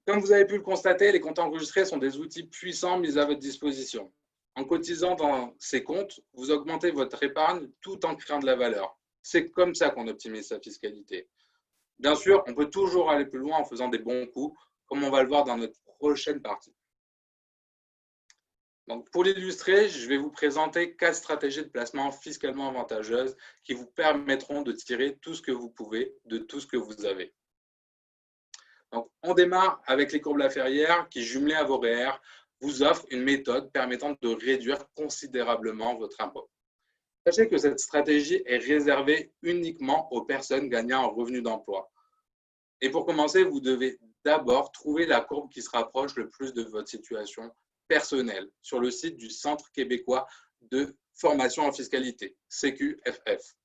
Comme vous avez pu le constater, les comptes enregistrés sont des outils puissants mis à votre disposition. En cotisant dans ces comptes, vous augmentez votre épargne tout en créant de la valeur. C'est comme ça qu'on optimise sa fiscalité. Bien sûr, on peut toujours aller plus loin en faisant des bons coups, comme on va le voir dans notre prochaine partie. Donc, pour l'illustrer, je vais vous présenter 4 stratégies de placement fiscalement avantageuses qui vous permettront de tirer tout ce que vous pouvez de tout ce que vous avez. Donc, on démarre avec les courbes Laferrière qui, jumelées à vos REER, vous offrent une méthode permettant de réduire considérablement votre impôt. Sachez que cette stratégie est réservée uniquement aux personnes gagnant un revenu d'emploi. Et pour commencer, vous devez d'abord trouver la courbe qui se rapproche le plus de votre situation personnelle sur le site du Centre québécois de formation en fiscalité, CQFF.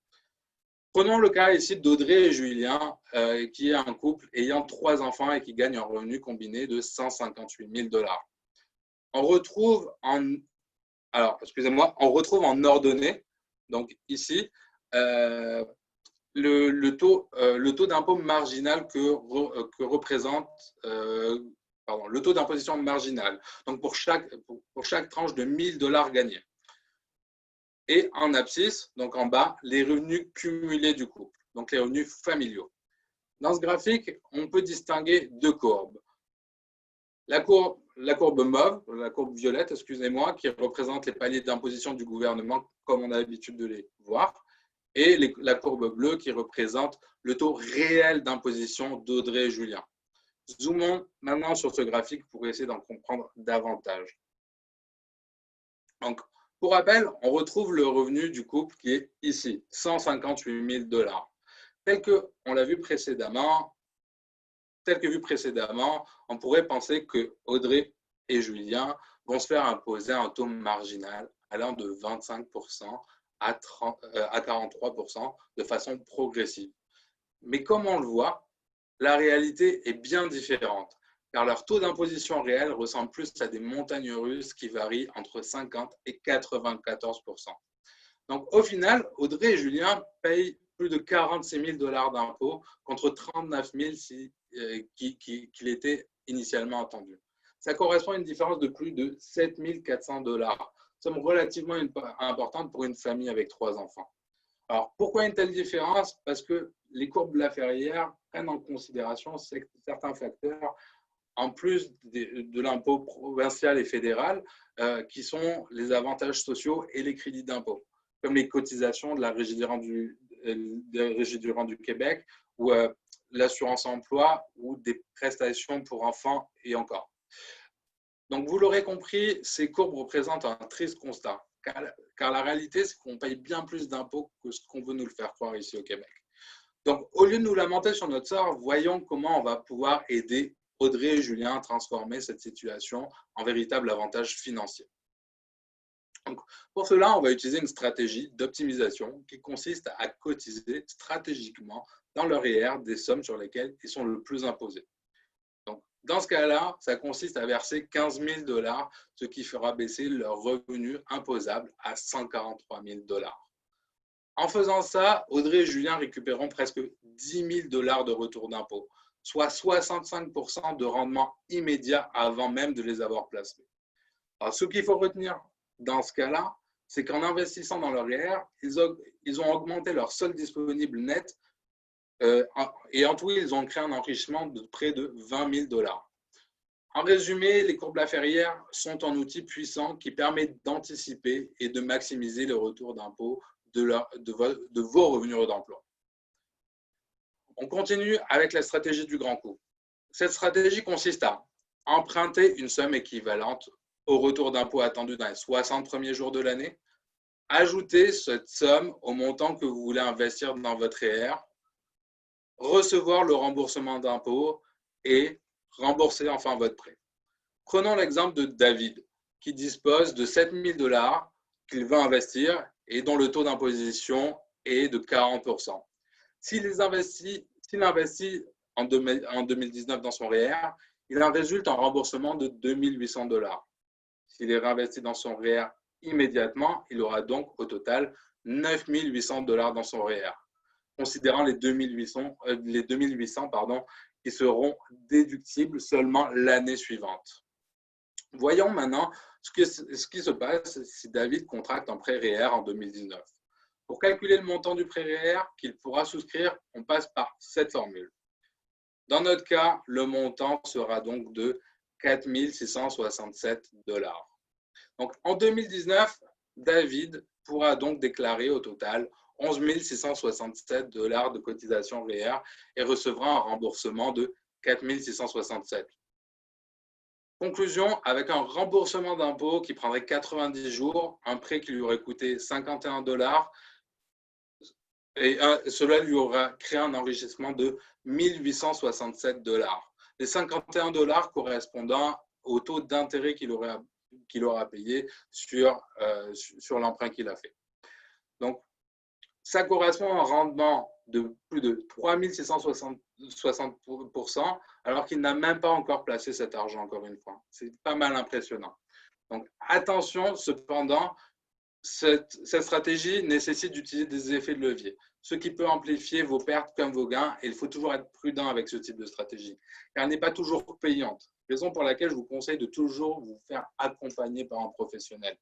Prenons le cas ici d'Audrey et Julien, qui est un couple ayant 3 enfants et qui gagne un revenu combiné de 158 000 $. On retrouve en ordonnée, donc ici, le taux d'impôt marginal que représente le taux d'imposition marginal, donc pour chaque tranche de 1 000 $ gagnés. Et en abscisse, donc en bas, les revenus cumulés du couple, donc les revenus familiaux. Dans ce graphique, on peut distinguer 2 courbes. La courbe mauve, la courbe violette, excusez-moi, qui représente les paliers d'imposition du gouvernement, comme on a l'habitude de les voir, et la courbe bleue qui représente le taux réel d'imposition d'Audrey et Julien. Zoomons maintenant sur ce graphique pour essayer d'en comprendre davantage. Donc, pour rappel, on retrouve le revenu du couple qui est ici, 158 000 $. Tel que vu précédemment, on pourrait penser que Audrey et Julien vont se faire imposer un taux marginal allant de 25% à 43% de façon progressive. Mais comme on le voit, la réalité est bien différente, car leur taux d'imposition réel ressemble plus à des montagnes russes qui varient entre 50 et 94%. Donc, au final, Audrey et Julien payent plus de 46 000 $ d'impôts contre 39 000 qu'il était initialement attendu. Ça correspond à une différence de plus de 7 400 $. Somme relativement importante pour une famille avec 3 enfants. Alors, pourquoi une telle différence? Parce que les courbes Laferrière prennent en considération certains facteurs en plus de l'impôt provincial et fédéral, qui sont les avantages sociaux et les crédits d'impôt, comme les cotisations de la Régie du rang du Québec ou l'assurance emploi ou des prestations pour enfants et encore. Donc, vous l'aurez compris, ces courbes représentent un triste constat, car la réalité, c'est qu'on paye bien plus d'impôts que ce qu'on veut nous le faire croire ici au Québec. Donc, au lieu de nous lamenter sur notre sort, voyons comment on va pouvoir aider Audrey et Julien à transformer cette situation en véritable avantage financier. Donc, pour cela, on va utiliser une stratégie d'optimisation qui consiste à cotiser stratégiquement dans leur REER des sommes sur lesquelles ils sont le plus imposés. Donc, dans ce cas-là, ça consiste à verser 15 000 $, ce qui fera baisser leur revenu imposable à 143 000 $. En faisant ça, Audrey et Julien récupéreront presque 10 000 $ de retour d'impôt, soit 65% de rendement immédiat avant même de les avoir placés. Alors, ce qu'il faut retenir dans ce cas-là, c'est qu'en investissant dans leur REER, ils ont augmenté leur solde disponible net et en tout, ils ont créé un enrichissement de près de 20 000 $. En résumé, les courbes Laferrière sont un outil puissant qui permet d'anticiper et de maximiser le retour d'impôt de vos revenus d'emploi. On continue avec la stratégie du grand coup. Cette stratégie consiste à emprunter une somme équivalente au retour d'impôt attendu dans les 60 premiers jours de l'année, ajoutez cette somme au montant que vous voulez investir dans votre REER, recevoir le remboursement d'impôt et rembourser enfin votre prêt. Prenons l'exemple de David, qui dispose de 7 000 $ qu'il veut investir et dont le taux d'imposition est de 40%. S'il investit en 2019 dans son REER, il en résulte un remboursement de 2 800 $. S'il est réinvesti dans son REER immédiatement, il aura donc au total 9 800 $ dans son REER, considérant les 2 800 qui seront déductibles seulement l'année suivante. Voyons maintenant ce qui se passe si David contracte un prêt REER en 2019. Pour calculer le montant du prêt REER qu'il pourra souscrire, on passe par cette formule. Dans notre cas, le montant sera donc de 4 667 $. Donc, en 2019, David pourra donc déclarer au total 11 667 $ de cotisation REER et recevra un remboursement de 4 667 $. Conclusion, avec un remboursement d'impôt qui prendrait 90 jours, un prêt qui lui aurait coûté 51 $, et cela lui aura créé un enrichissement de 1 867 $. Les 51 $ correspondant au taux d'intérêt qu'il aura payé sur l'emprunt qu'il a fait. Donc, ça correspond à un rendement de plus de 3 660%, alors qu'il n'a même pas encore placé cet argent, encore une fois. C'est pas mal impressionnant. Donc, attention, cependant, cette stratégie nécessite d'utiliser des effets de levier, ce qui peut amplifier vos pertes comme vos gains, et il faut toujours être prudent avec ce type de stratégie, car elle n'est pas toujours payante, raison pour laquelle je vous conseille de toujours vous faire accompagner par un professionnel.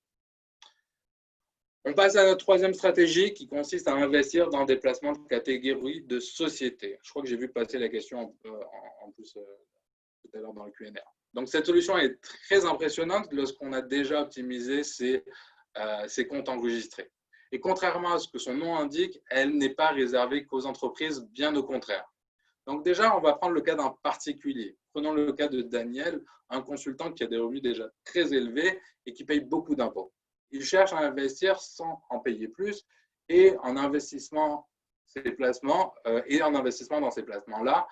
On passe à notre troisième stratégie qui consiste à investir dans des placements de catégorie de société. Je crois que j'ai vu passer la question en plus tout à l'heure dans le Q&A. Donc, cette solution est très impressionnante lorsqu'on a déjà optimisé ses comptes enregistrés. Et contrairement à ce que son nom indique, elle n'est pas réservée qu'aux entreprises, bien au contraire. Donc déjà, on va prendre le cas d'un particulier. Prenons le cas de Daniel, un consultant qui a des revenus déjà très élevés et qui paye beaucoup d'impôts. Il cherche à investir sans en payer plus et en investissement dans ces placements-là,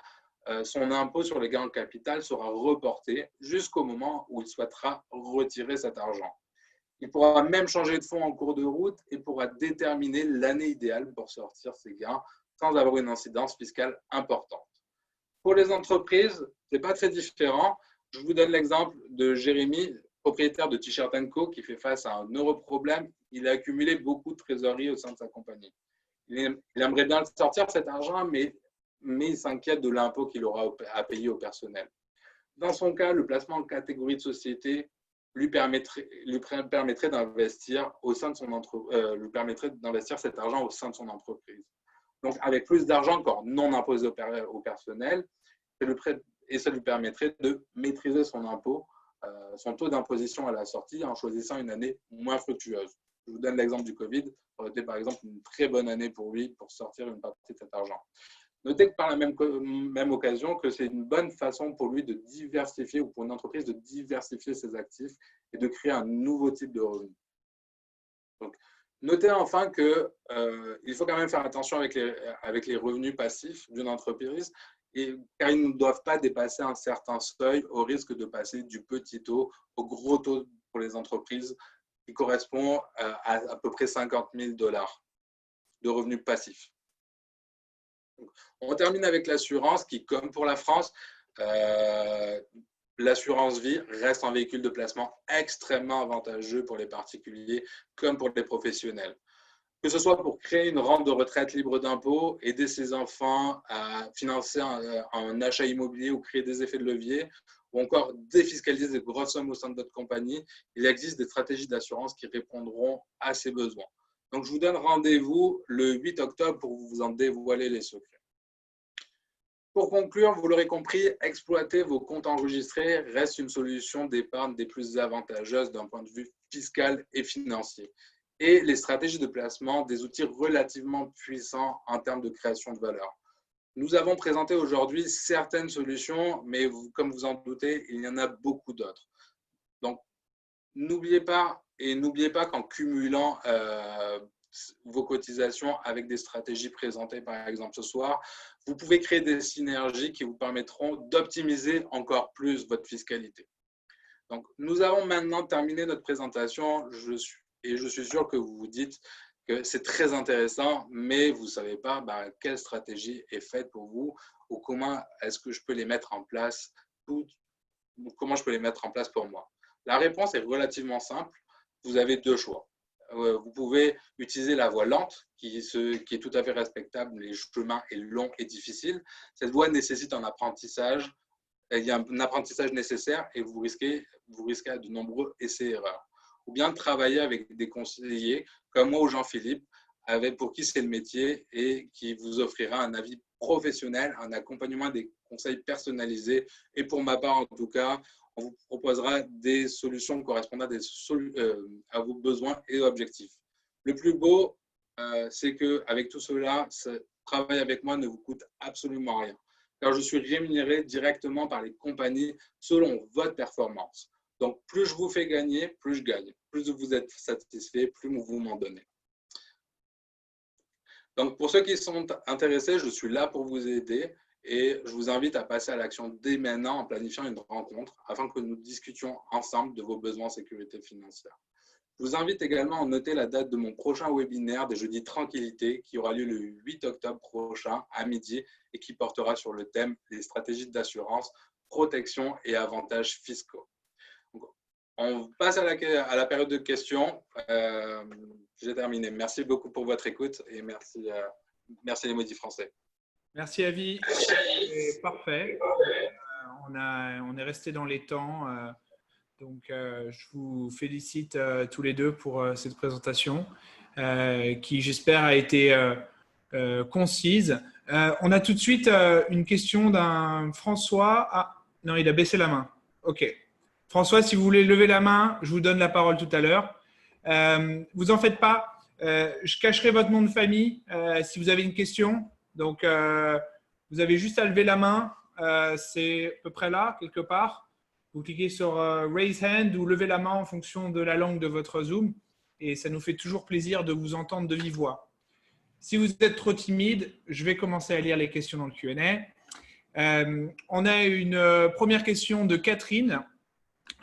son impôt sur les gains de capital sera reporté jusqu'au moment où il souhaitera retirer cet argent. Il pourra même changer de fonds en cours de route et pourra déterminer l'année idéale pour sortir ses gains sans avoir une incidence fiscale importante. Pour les entreprises, ce n'est pas très différent. Je vous donne l'exemple de Jérémy, propriétaire de T-Shirt & Co, qui fait face à un euro problème. Il a accumulé beaucoup de trésorerie au sein de sa compagnie. Il aimerait bien le sortir, cet argent, mais il s'inquiète de l'impôt qu'il aura à payer au personnel. Dans son cas, le placement en catégorie de société lui permettrait d'investir d'investir cet argent au sein de son entreprise. Donc, avec plus d'argent encore non imposé au personnel, et ça lui permettrait de maîtriser son impôt, son taux d'imposition à la sortie en choisissant une année moins fructueuse. Je vous donne l'exemple du Covid. Ça aurait été par exemple une très bonne année pour lui pour sortir une partie de cet argent. Notez que par la même occasion que c'est une bonne façon pour lui de diversifier ou pour une entreprise de diversifier ses actifs et de créer un nouveau type de revenu. Donc, notez enfin qu'il faut quand même faire attention avec les revenus passifs d'une entreprise, car ils ne doivent pas dépasser un certain seuil au risque de passer du petit taux au gros taux pour les entreprises qui correspond à peu près 50 000 $ de revenus passifs. Donc, on termine avec l'assurance qui, comme pour la France, l'assurance vie reste un véhicule de placement extrêmement avantageux pour les particuliers comme pour les professionnels. Que ce soit pour créer une rente de retraite libre d'impôts, aider ses enfants à financer un achat immobilier ou créer des effets de levier, ou encore défiscaliser des grosses sommes au sein de votre compagnie, il existe des stratégies d'assurance qui répondront à ces besoins. Donc, je vous donne rendez-vous le 8 octobre pour vous en dévoiler les secrets. Pour conclure, vous l'aurez compris, exploiter vos comptes enregistrés reste une solution d'épargne des plus avantageuses d'un point de vue fiscal et financier. Et les stratégies de placement, des outils relativement puissants en termes de création de valeur. Nous avons présenté aujourd'hui certaines solutions, mais comme vous en doutez, il y en a beaucoup d'autres. Donc, n'oubliez pas Et n'oubliez pas qu'en cumulant vos cotisations avec des stratégies présentées, par exemple ce soir, vous pouvez créer des synergies qui vous permettront d'optimiser encore plus votre fiscalité. Donc, nous avons maintenant terminé notre présentation et je suis sûr que vous vous dites que c'est très intéressant, mais vous ne savez pas quelle stratégie est faite pour vous ou comment est-ce que je peux les mettre en place, comment je peux les mettre en place pour moi. La réponse est relativement simple. Vous avez deux choix. Vous pouvez utiliser la voie lente, qui est tout à fait respectable. Les chemins est long et difficile. Cette voie nécessite un apprentissage. Il y a un apprentissage nécessaire et vous risquez de nombreux essais-erreurs. Ou bien travailler avec des conseillers comme moi ou Jean-Philippe, pour qui c'est le métier et qui vous offrira un avis professionnel, un accompagnement, des conseils personnalisés. Et pour ma part, en tout cas, on vous proposera des solutions correspondant à vos besoins et objectifs. Le plus beau, c'est qu'avec tout cela, travailler avec moi ne vous coûte absolument rien, car je suis rémunéré directement par les compagnies selon votre performance. Donc, plus je vous fais gagner, plus je gagne. Plus vous êtes satisfait, plus vous m'en donnez. Donc, pour ceux qui sont intéressés, je suis là pour vous aider. Et je vous invite à passer à l'action dès maintenant en planifiant une rencontre afin que nous discutions ensemble de vos besoins en sécurité financière. Je vous invite également à noter la date de mon prochain webinaire des jeudis tranquillité qui aura lieu le 8 octobre prochain à midi et qui portera sur le thème des stratégies d'assurance, protection et avantages fiscaux. Donc, on passe à la période de questions. J'ai terminé. Merci beaucoup pour votre écoute et merci les Maudits Français. Merci Avi, c'est parfait. On est resté dans les temps. Donc, je vous félicite tous les deux pour cette présentation qui, j'espère, a été concise. On a tout de suite une question d'un François. Ah, non, il a baissé la main. OK. François, si vous voulez lever la main, je vous donne la parole tout à l'heure. Vous en faites pas. Je cacherai votre nom de famille si vous avez une question. Donc, vous avez juste à lever la main. C'est à peu près là, quelque part. Vous cliquez sur Raise Hand ou lever la main en fonction de la langue de votre Zoom. Et ça nous fait toujours plaisir de vous entendre de vive voix. Si vous êtes trop timide, je vais commencer à lire les questions dans le Q&A. On a une première question de Catherine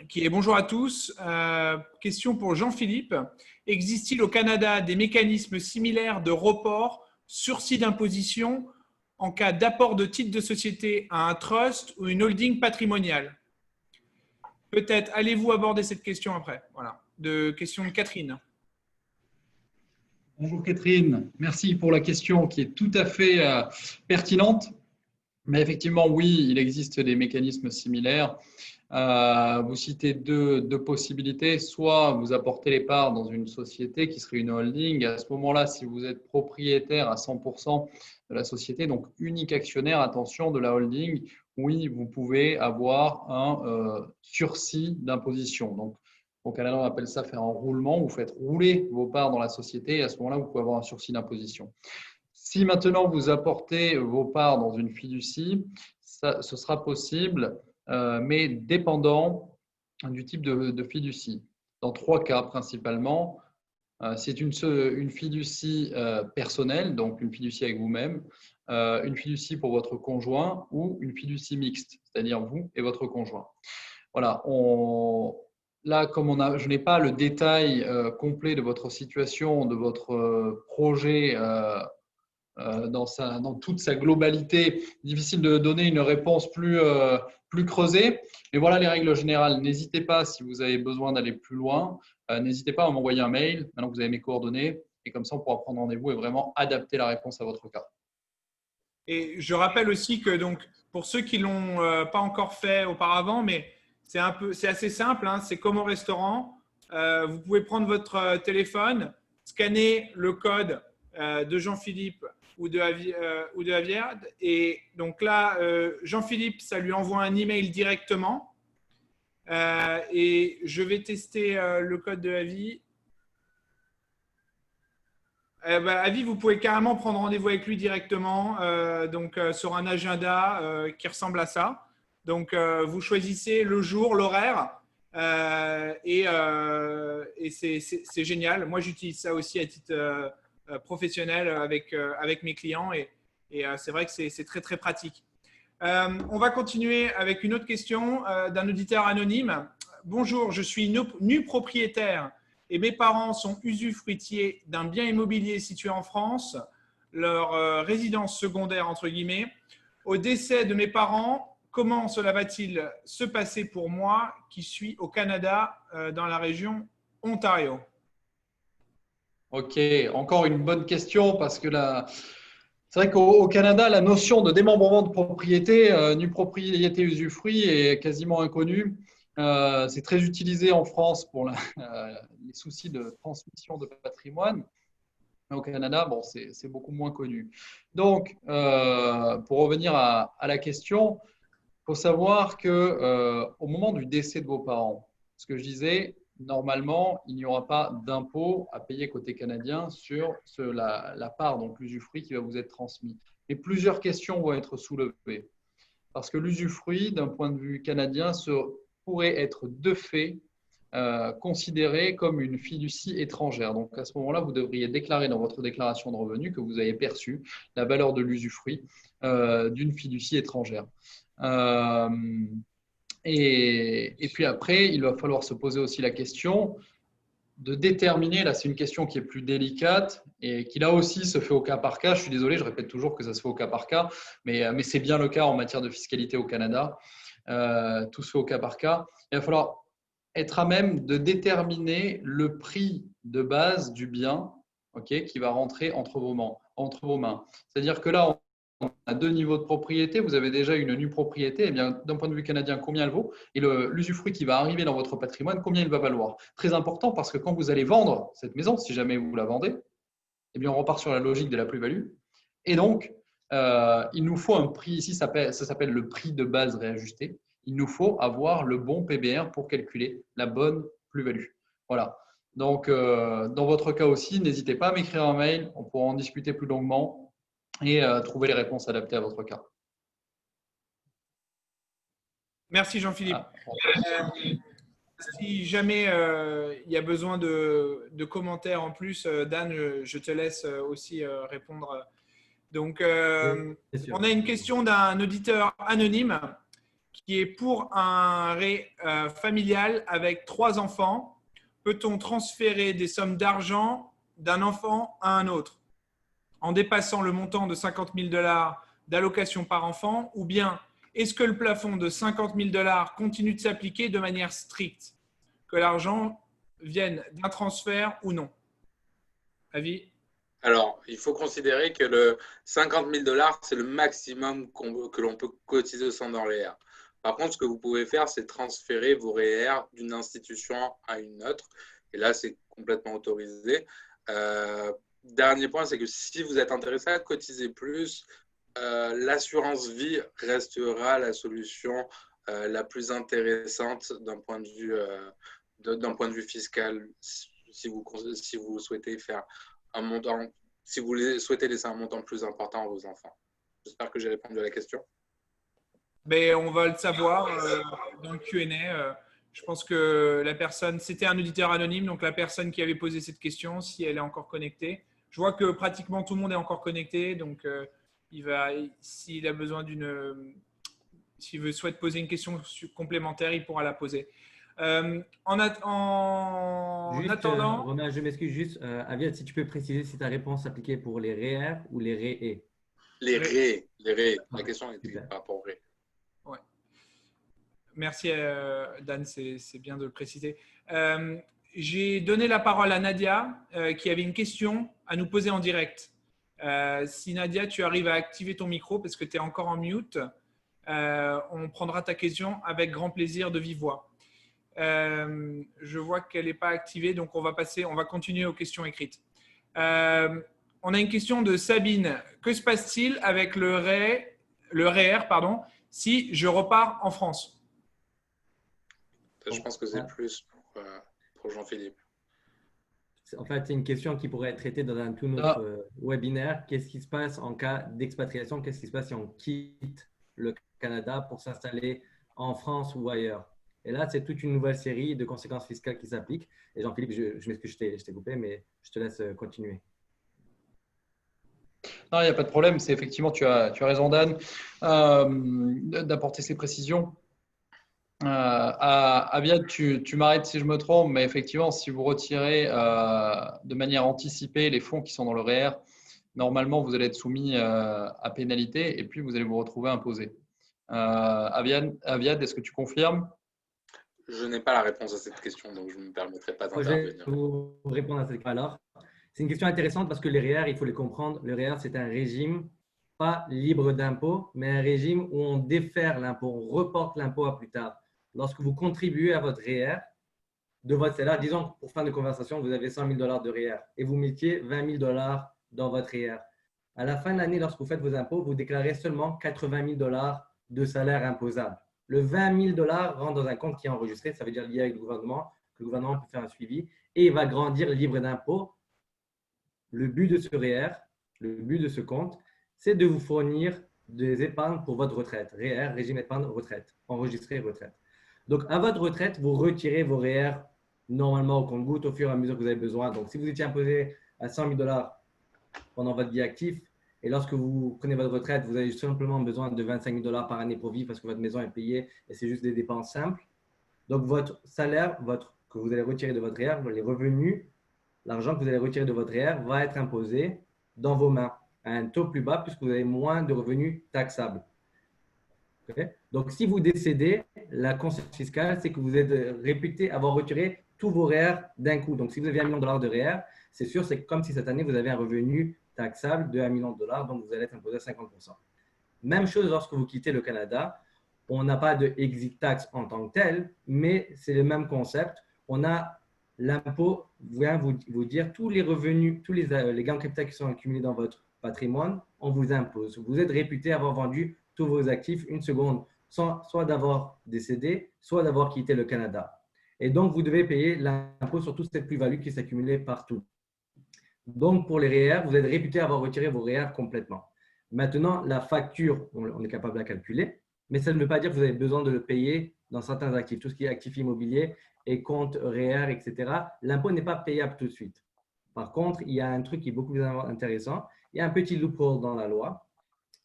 qui est « Bonjour à tous. Question pour Jean-Philippe. Existe-t-il au Canada des mécanismes similaires de report, sursis d'imposition en cas d'apport de titres de société à un trust ou une holding patrimoniale ?» Peut-être allez-vous aborder cette question après. Voilà, question de Catherine. Bonjour Catherine, merci pour la question qui est tout à fait pertinente. Mais effectivement, oui, il existe des mécanismes similaires. Vous citez deux possibilités. Soit vous apportez les parts dans une société qui serait une holding. À ce moment-là, si vous êtes propriétaire à 100% de la société, donc unique actionnaire, attention, de la holding, oui, vous pouvez avoir un sursis d'imposition. Donc, au Canada, on appelle ça faire un roulement. Vous faites rouler vos parts dans la société et à ce moment-là, vous pouvez avoir un sursis d'imposition. Si maintenant vous apportez vos parts dans une fiducie, ce sera possible, mais dépendant du type de fiducie. Dans 3 cas principalement, c'est une fiducie personnelle, donc une fiducie avec vous-même, une fiducie pour votre conjoint ou une fiducie mixte, c'est-à-dire vous et votre conjoint. Voilà, là, comme je n'ai pas le détail complet de votre situation, de votre projet dans toute sa globalité, difficile de donner une réponse plus creusée. Mais voilà les règles générales. N'hésitez pas, si vous avez besoin d'aller plus loin, n'hésitez pas à m'envoyer un mail. Maintenant que vous avez mes coordonnées, et comme ça, on pourra prendre rendez-vous et vraiment adapter la réponse à votre cas. Et je rappelle aussi que donc, pour ceux qui ne l'ont pas encore fait auparavant, mais c'est assez simple, hein, c'est comme au restaurant. Vous pouvez prendre votre téléphone, scanner le code de Jean-Philippe ou de Javier. Et donc là, Jean-Philippe, ça lui envoie un email directement. Et je vais tester le code de Avi. Avi, vous pouvez carrément prendre rendez-vous avec lui directement sur un agenda qui ressemble à ça. Donc, vous choisissez le jour, l'horaire Et c'est génial. Moi, j'utilise ça aussi à titre professionnel avec mes clients et c'est vrai que c'est très, très pratique. On va continuer avec une autre question d'un auditeur anonyme. Bonjour, je suis nu propriétaire et mes parents sont usufruitiers d'un bien immobilier situé en France, leur résidence secondaire entre guillemets. Au décès de mes parents, comment cela va-t-il se passer pour moi qui suis au Canada dans la région Ontario? Ok, encore une bonne question parce que là, c'est vrai qu'au Canada, la notion de démembrement de propriété, nue propriété usufruit est quasiment inconnue. C'est très utilisé en France pour les soucis de transmission de patrimoine. Mais au Canada, bon, c'est beaucoup moins connu. Donc, pour revenir à la question, il faut savoir que au moment du décès de vos parents, ce que je disais, normalement, il n'y aura pas d'impôt à payer côté canadien sur la part, donc l'usufruit qui va vous être transmis. Et plusieurs questions vont être soulevées. Parce que l'usufruit, d'un point de vue canadien, pourrait être de fait considéré comme une fiducie étrangère. Donc, à ce moment-là, vous devriez déclarer dans votre déclaration de revenus que vous avez perçu la valeur de l'usufruit d'une fiducie étrangère. Et puis après, il va falloir se poser aussi la question de déterminer, là c'est une question qui est plus délicate et qui là aussi se fait au cas par cas. Je suis désolé, je répète toujours que ça se fait au cas par cas, mais c'est bien le cas en matière de fiscalité au Canada. Tout se fait au cas par cas. Il va falloir être à même de déterminer le prix de base du bien, qui va rentrer entre vos mains. C'est-à-dire que là, on a deux niveaux de propriété. Vous avez déjà une nue propriété. Eh bien, d'un point de vue canadien, combien elle vaut? Et l'usufruit qui va arriver dans votre patrimoine, combien il va valoir? Très important parce que quand vous allez vendre cette maison, si jamais vous la vendez, eh bien, on repart sur la logique de la plus-value. Et donc, il nous faut un prix ici, ça s'appelle le prix de base réajusté. Il nous faut avoir le bon PBR pour calculer la bonne plus-value. Voilà. Donc, dans votre cas aussi, n'hésitez pas à m'écrire un mail. On pourra en discuter plus longuement et trouver les réponses adaptées à votre cas. Merci Jean-Philippe. Si jamais il y a besoin de commentaires en plus, Dan, je te laisse aussi répondre. Donc, on a une question d'un auditeur anonyme qui est pour un ré familial avec 3 enfants. Peut-on transférer des sommes d'argent d'un enfant à un autre en dépassant le montant de 50 000 $ d'allocation par enfant, ou bien est-ce que le plafond de 50 000 $ continue de s'appliquer de manière stricte, que l'argent vienne d'un transfert ou non? Avis? Alors, il faut considérer que le 50 000 $, c'est le maximum que l'on peut cotiser au centre dans les REER. Par contre, ce que vous pouvez faire, c'est transférer vos REER d'une institution à une autre. Et là, c'est complètement autorisé. Dernier point, c'est que si vous êtes intéressé à cotiser plus, l'assurance vie restera la solution la plus intéressante d'un point de vue fiscal si vous souhaitez faire un montant, si vous souhaitez laisser un montant plus important à vos enfants. J'espère que j'ai répondu à la question. Mais on va le savoir dans le Q&A. Je pense que la personne, c'était un auditeur anonyme, donc la personne qui avait posé cette question, si elle est encore connectée. Je vois que pratiquement tout le monde est encore connecté, donc s'il a besoin s'il souhaite poser une question complémentaire, il pourra la poser. En attendant… Romain, je m'excuse juste. Aviad, si tu peux préciser si ta réponse s'appliquait pour les REER ou les REE. Les REE. La Ouais, question était par rapport aux REE. Ouais. Merci Dan, c'est bien de le préciser. J'ai donné la parole à Nadia qui avait une question à nous poser en direct. Si Nadia, tu arrives à activer ton micro parce que tu es encore en mute, on prendra ta question avec grand plaisir de vive voix. Je vois qu'elle n'est pas activée, donc on va continuer aux questions écrites. On a une question de Sabine. Que se passe-t-il avec le REER, si je repars en France? Je pense que c'est plus pour Jean-Philippe. En fait, c'est une question qui pourrait être traitée dans un tout autre webinaire. Qu'est-ce qui se passe en cas d'expatriation? Qu'est-ce qui se passe si on quitte le Canada pour s'installer en France ou ailleurs? Et là, c'est toute une nouvelle série de conséquences fiscales qui s'appliquent. Et Jean-Philippe, je m'excuse, je t'ai coupé, mais je te laisse continuer. Non, il n'y a pas de problème. C'est effectivement, tu as raison, Dan, d'apporter ces précisions. Aviad, tu m'arrêtes si je me trompe, mais effectivement, si vous retirez de manière anticipée les fonds qui sont dans le REER, normalement, vous allez être soumis à pénalité et puis vous allez vous retrouver imposé. Aviad, est-ce que tu confirmes? Je n'ai pas la réponse à cette question, donc je ne me permettrai pas Je vais d'intervenir. vous répondre à cette question. Alors, c'est une question intéressante parce que les REER, il faut les comprendre. Le REER, c'est un régime pas libre d'impôt, mais un régime où on défère l'impôt, on reporte l'impôt à plus tard. Lorsque vous contribuez à votre REER de votre salaire, disons pour fin de conversation, vous avez 100 000 $ de REER et vous mettiez 20 000 $ dans votre REER. À la fin de l'année, lorsque vous faites vos impôts, vous déclarez seulement 80 000 $ de salaire imposable. Le 20 000 $ rentre dans un compte qui est enregistré, ça veut dire lié avec le gouvernement, que le gouvernement peut faire un suivi et il va grandir libre d'impôt. Le but de ce REER, le but de ce compte, c'est de vous fournir des épargnes pour votre retraite. REER, régime épargne retraite, enregistré retraite. Donc, à votre retraite, vous retirez vos REER normalement au compte-gouttes au fur et à mesure que vous avez besoin. Donc, si vous étiez imposé à 100 000 $ pendant votre vie active et lorsque vous prenez votre retraite, vous avez simplement besoin de 25 000 $ par année pour vivre parce que votre maison est payée et c'est juste des dépenses simples. Donc, votre salaire, que vous allez retirer de votre REER, les revenus, l'argent que vous allez retirer de votre REER va être imposé dans vos mains à un taux plus bas puisque vous avez moins de revenus taxables. Okay? Donc, si vous décédez, la conséquence fiscale, c'est que vous êtes réputé avoir retiré tous vos REER d'un coup. Donc, si vous avez 1 million $ de REER, c'est sûr, c'est comme si cette année, vous avez un revenu taxable de 1 million $, donc vous allez être imposé à 50%. Même chose lorsque vous quittez le Canada. On n'a pas de exit tax en tant que tel, mais c'est le même concept. On a l'impôt vient vous dire tous les revenus, tous les gains de capital qui sont accumulés dans votre patrimoine, on vous impose. Vous êtes réputé avoir vendu tous vos actifs une seconde, soit d'avoir décédé, soit d'avoir quitté le Canada. Et donc, vous devez payer l'impôt sur toute cette plus-value qui s'accumulait partout. Donc, pour les REER, vous êtes réputé avoir retiré vos REER complètement. Maintenant, la facture, on est capable de la calculer, mais ça ne veut pas dire que vous avez besoin de le payer dans certains actifs. Tout ce qui est actifs immobiliers et comptes REER, etc., l'impôt n'est pas payable tout de suite. Par contre, il y a un truc qui est beaucoup plus intéressant. Il y a un petit loophole dans la loi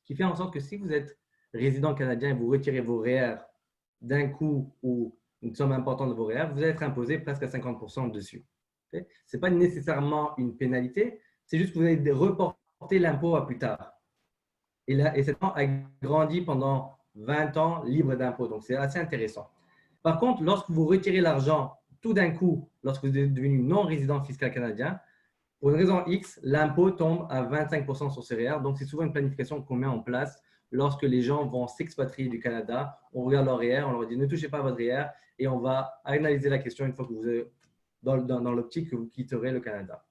qui fait en sorte que si vous êtes résident canadien et vous retirez vos REER d'un coup ou une somme importante de vos REER, vous allez être imposé presque à 50% dessus. Ce n'est pas nécessairement une pénalité, c'est juste que vous allez reporter l'impôt à plus tard. Et cet impôt a grandi pendant 20 ans libre d'impôt. Donc, c'est assez intéressant. Par contre, lorsque vous retirez l'argent tout d'un coup, lorsque vous êtes devenu non-résident fiscal canadien, pour une raison X, l'impôt tombe à 25% sur ces REER. Donc, c'est souvent une planification qu'on met en place lorsque les gens vont s'expatrier du Canada. On regarde leur REER, on leur dit ne touchez pas à votre REER et on va analyser la question une fois que vous êtes dans l'optique que vous quitterez le Canada.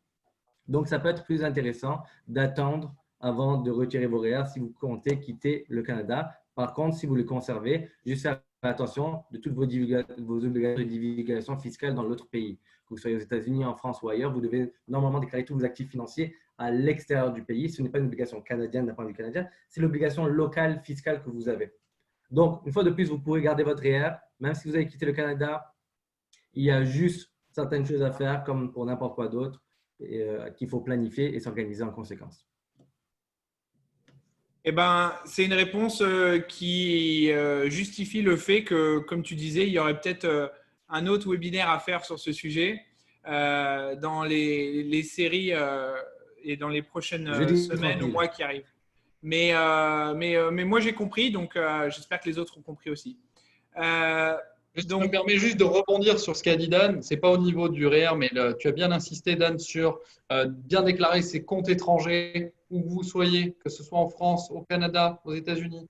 Donc, ça peut être plus intéressant d'attendre avant de retirer vos REER si vous comptez quitter le Canada. Par contre, si vous le conservez, juste faire attention de toutes vos obligations de divulgation fiscale dans l'autre pays. Que vous soyez aux États-Unis, en France ou ailleurs, vous devez normalement déclarer tous vos actifs financiers à l'extérieur du pays. Ce n'est pas une obligation canadienne d'un point de vue canadien, c'est l'obligation locale fiscale que vous avez. Donc, une fois de plus, vous pourrez garder votre REER, même si vous avez quitté le Canada. Il y a juste certaines choses à faire, comme pour n'importe quoi d'autre, qu'il faut planifier et s'organiser en conséquence. Eh ben, c'est une réponse qui justifie le fait que, comme tu disais, il y aurait peut-être un autre webinaire à faire sur ce sujet dans les séries et dans les prochaines semaines ou mois qui arrivent. Mais moi, j'ai compris, donc j'espère que les autres ont compris aussi. Je me permets juste de rebondir sur ce qu'a dit Dan. Ce n'est pas au niveau du REER, mais tu as bien insisté, Dan, sur bien déclarer ses comptes étrangers, où que vous soyez, que ce soit en France, au Canada, aux États-Unis.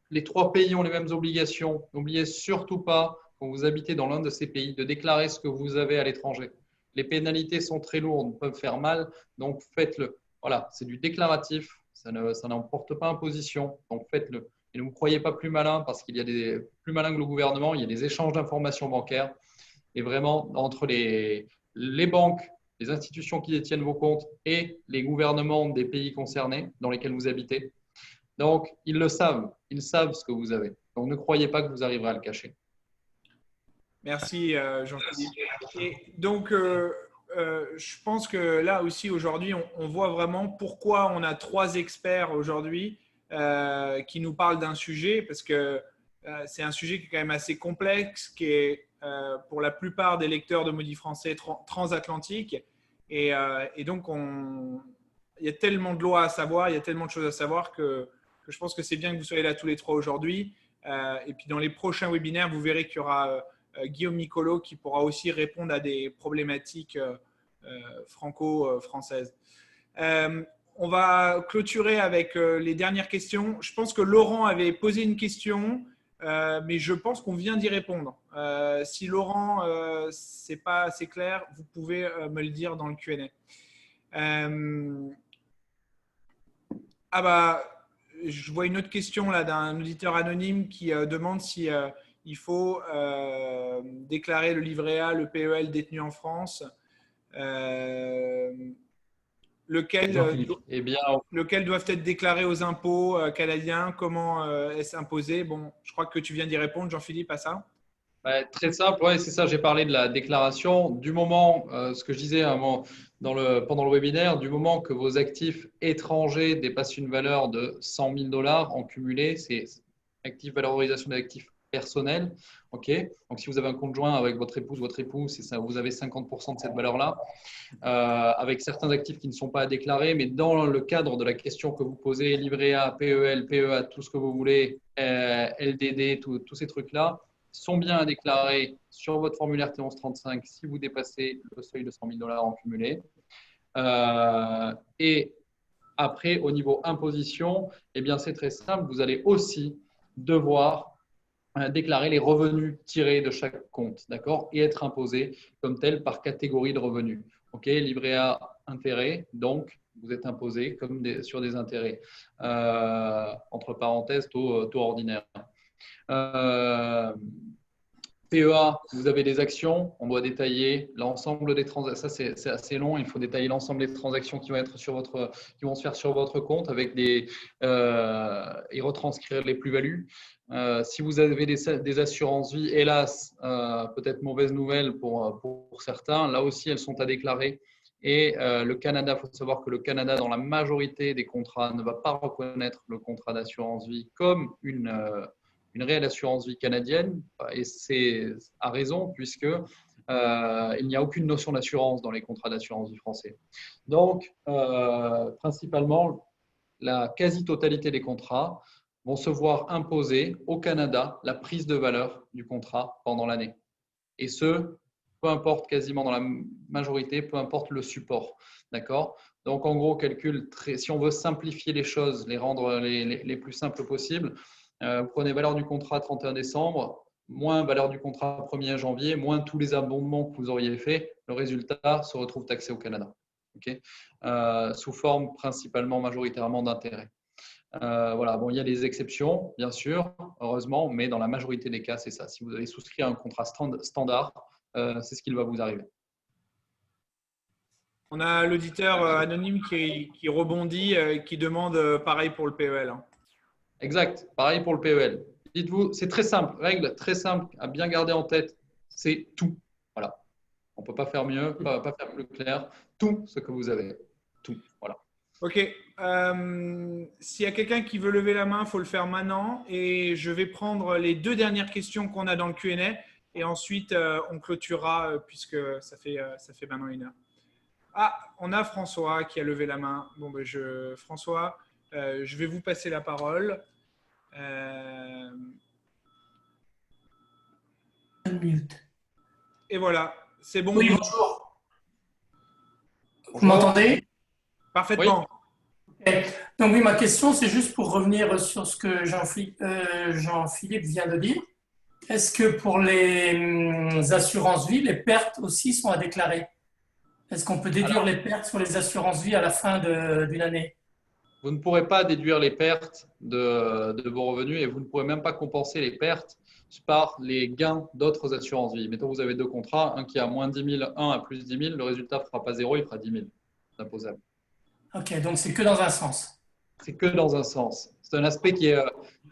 Les 3 pays ont les mêmes obligations. N'oubliez surtout pas, quand vous habitez dans l'un de ces pays, de déclarer ce que vous avez à l'étranger. Les pénalités sont très lourdes, peuvent faire mal, donc faites-le. Voilà, c'est du déclaratif, ça n'emporte pas imposition, donc faites-le. Et ne vous croyez pas plus malin parce qu'il y a des plus malins que le gouvernement, il y a des échanges d'informations bancaires. Et vraiment, entre les banques, les institutions qui détiennent vos comptes et les gouvernements des pays concernés dans lesquels vous habitez. Donc, ils le savent, ils savent ce que vous avez. Donc, ne croyez pas que vous arriverez à le cacher. Merci Jean-Philippe. Et donc, je pense que là aussi, aujourd'hui, on voit vraiment pourquoi on a 3 experts aujourd'hui qui nous parlent d'un sujet, parce que c'est un sujet qui est quand même assez complexe, qui est pour la plupart des lecteurs de Maudit Français transatlantique. Et donc, il y a tellement de lois à savoir, il y a tellement de choses à savoir que je pense que c'est bien que vous soyez là tous les 3 aujourd'hui. Et puis, dans les prochains webinaires, vous verrez qu'il y aura Guillaume Nicolo qui pourra aussi répondre à des problématiques franco-françaises. On va clôturer avec les dernières questions. Je pense que Laurent avait posé une question, mais je pense qu'on vient d'y répondre. Si Laurent, c'est pas assez clair, vous pouvez me le dire dans le Q&A. Je vois une autre question là d'un auditeur anonyme qui demande si il faut déclarer le livret A, le PEL détenu en France. Lequel doivent être déclarés aux impôts canadiens? Comment est-ce imposé? Bon, je crois que tu viens d'y répondre, Jean-Philippe, à ça. Très simple, ouais, c'est ça, j'ai parlé de la déclaration. Du moment, ce que je disais pendant le webinaire, du moment que vos actifs étrangers dépassent une valeur de 100 000 $ en cumulé, c'est valorisation des actifs personnels. Okay, donc, si vous avez un compte joint avec votre épouse, votre époux, c'est ça, vous avez 50% de cette valeur-là, avec certains actifs qui ne sont pas à déclarer, mais dans le cadre de la question que vous posez, livret A, PEL, PEA, tout ce que vous voulez, LDD, tous ces trucs-là, sont bien à déclarer sur votre formulaire T1135 si vous dépassez le seuil de 100 000 $ en cumulé. Et après, au niveau imposition, eh bien, c'est très simple. Vous allez aussi devoir déclarer les revenus tirés de chaque compte, d'accord, et être imposé comme tel par catégorie de revenus. Ok, livret A, intérêt, donc vous êtes imposé comme sur des intérêts. Entre parenthèses, taux ordinaire. PEA, vous avez des actions, on doit détailler l'ensemble des transactions. Ça, c'est assez long. Il faut détailler l'ensemble des transactions qui vont se faire sur votre compte avec et retranscrire les plus-values. Si vous avez des assurances vie, hélas, peut-être mauvaise nouvelle pour certains, là aussi, elles sont à déclarer. Et le Canada, il faut savoir que le Canada, dans la majorité des contrats, ne va pas reconnaître le contrat d'assurance vie comme une réelle assurance vie canadienne, et c'est à raison puisque il n'y a aucune notion d'assurance dans les contrats d'assurance vie français. Donc, principalement, la quasi-totalité des contrats vont se voir imposer au Canada la prise de valeur du contrat pendant l'année. Et ce, peu importe, quasiment dans la majorité, peu importe le support. D'accord ? Donc, en gros, si on veut simplifier les choses, les rendre les plus simples possibles, vous prenez valeur du contrat 31 décembre, moins valeur du contrat 1er janvier, moins tous les abondements que vous auriez fait, le résultat se retrouve taxé au Canada. Okay, sous forme principalement, majoritairement d'intérêts. Voilà, bon, il y a des exceptions, bien sûr, heureusement, mais dans la majorité des cas, c'est ça. Si vous avez souscrit un contrat standard, c'est ce qu'il va vous arriver. On a l'auditeur anonyme qui rebondit, qui demande pareil pour le PEL. Hein. Exact, pareil pour le PEL. Dites-vous, c'est très simple, règle très simple à bien garder en tête, c'est tout. Voilà. On ne peut pas faire mieux, pas faire plus clair. Tout ce que vous avez. Tout. Voilà. Ok. S'il y a quelqu'un qui veut lever la main, il faut le faire maintenant. Et je vais prendre les 2 dernières questions qu'on a dans le Q&A. Et ensuite, on clôturera puisque ça fait maintenant 1 heure. Ah, on a François qui a levé la main. Bon, François, je vais vous passer la parole. Et voilà, c'est bon. Oui, bonjour. Vous m'entendez? Parfaitement. Oui. Okay. Donc oui, ma question, c'est juste pour revenir sur ce que Jean-Philippe vient de dire. Est-ce que pour les assurances vie, les pertes aussi sont à déclarer? Est-ce qu'on peut déduire les pertes sur les assurances vie à la fin d'une année? Vous ne pourrez pas déduire les pertes de vos revenus et vous ne pourrez même pas compenser les pertes par les gains d'autres assurances vie. Mettons, vous avez 2 contrats, un qui a moins 10 000, un à plus 10 000, le résultat ne fera pas 0, il fera 10 000. C'est imposable. Ok, donc c'est que dans un sens. C'est que dans un sens. C'est un aspect qui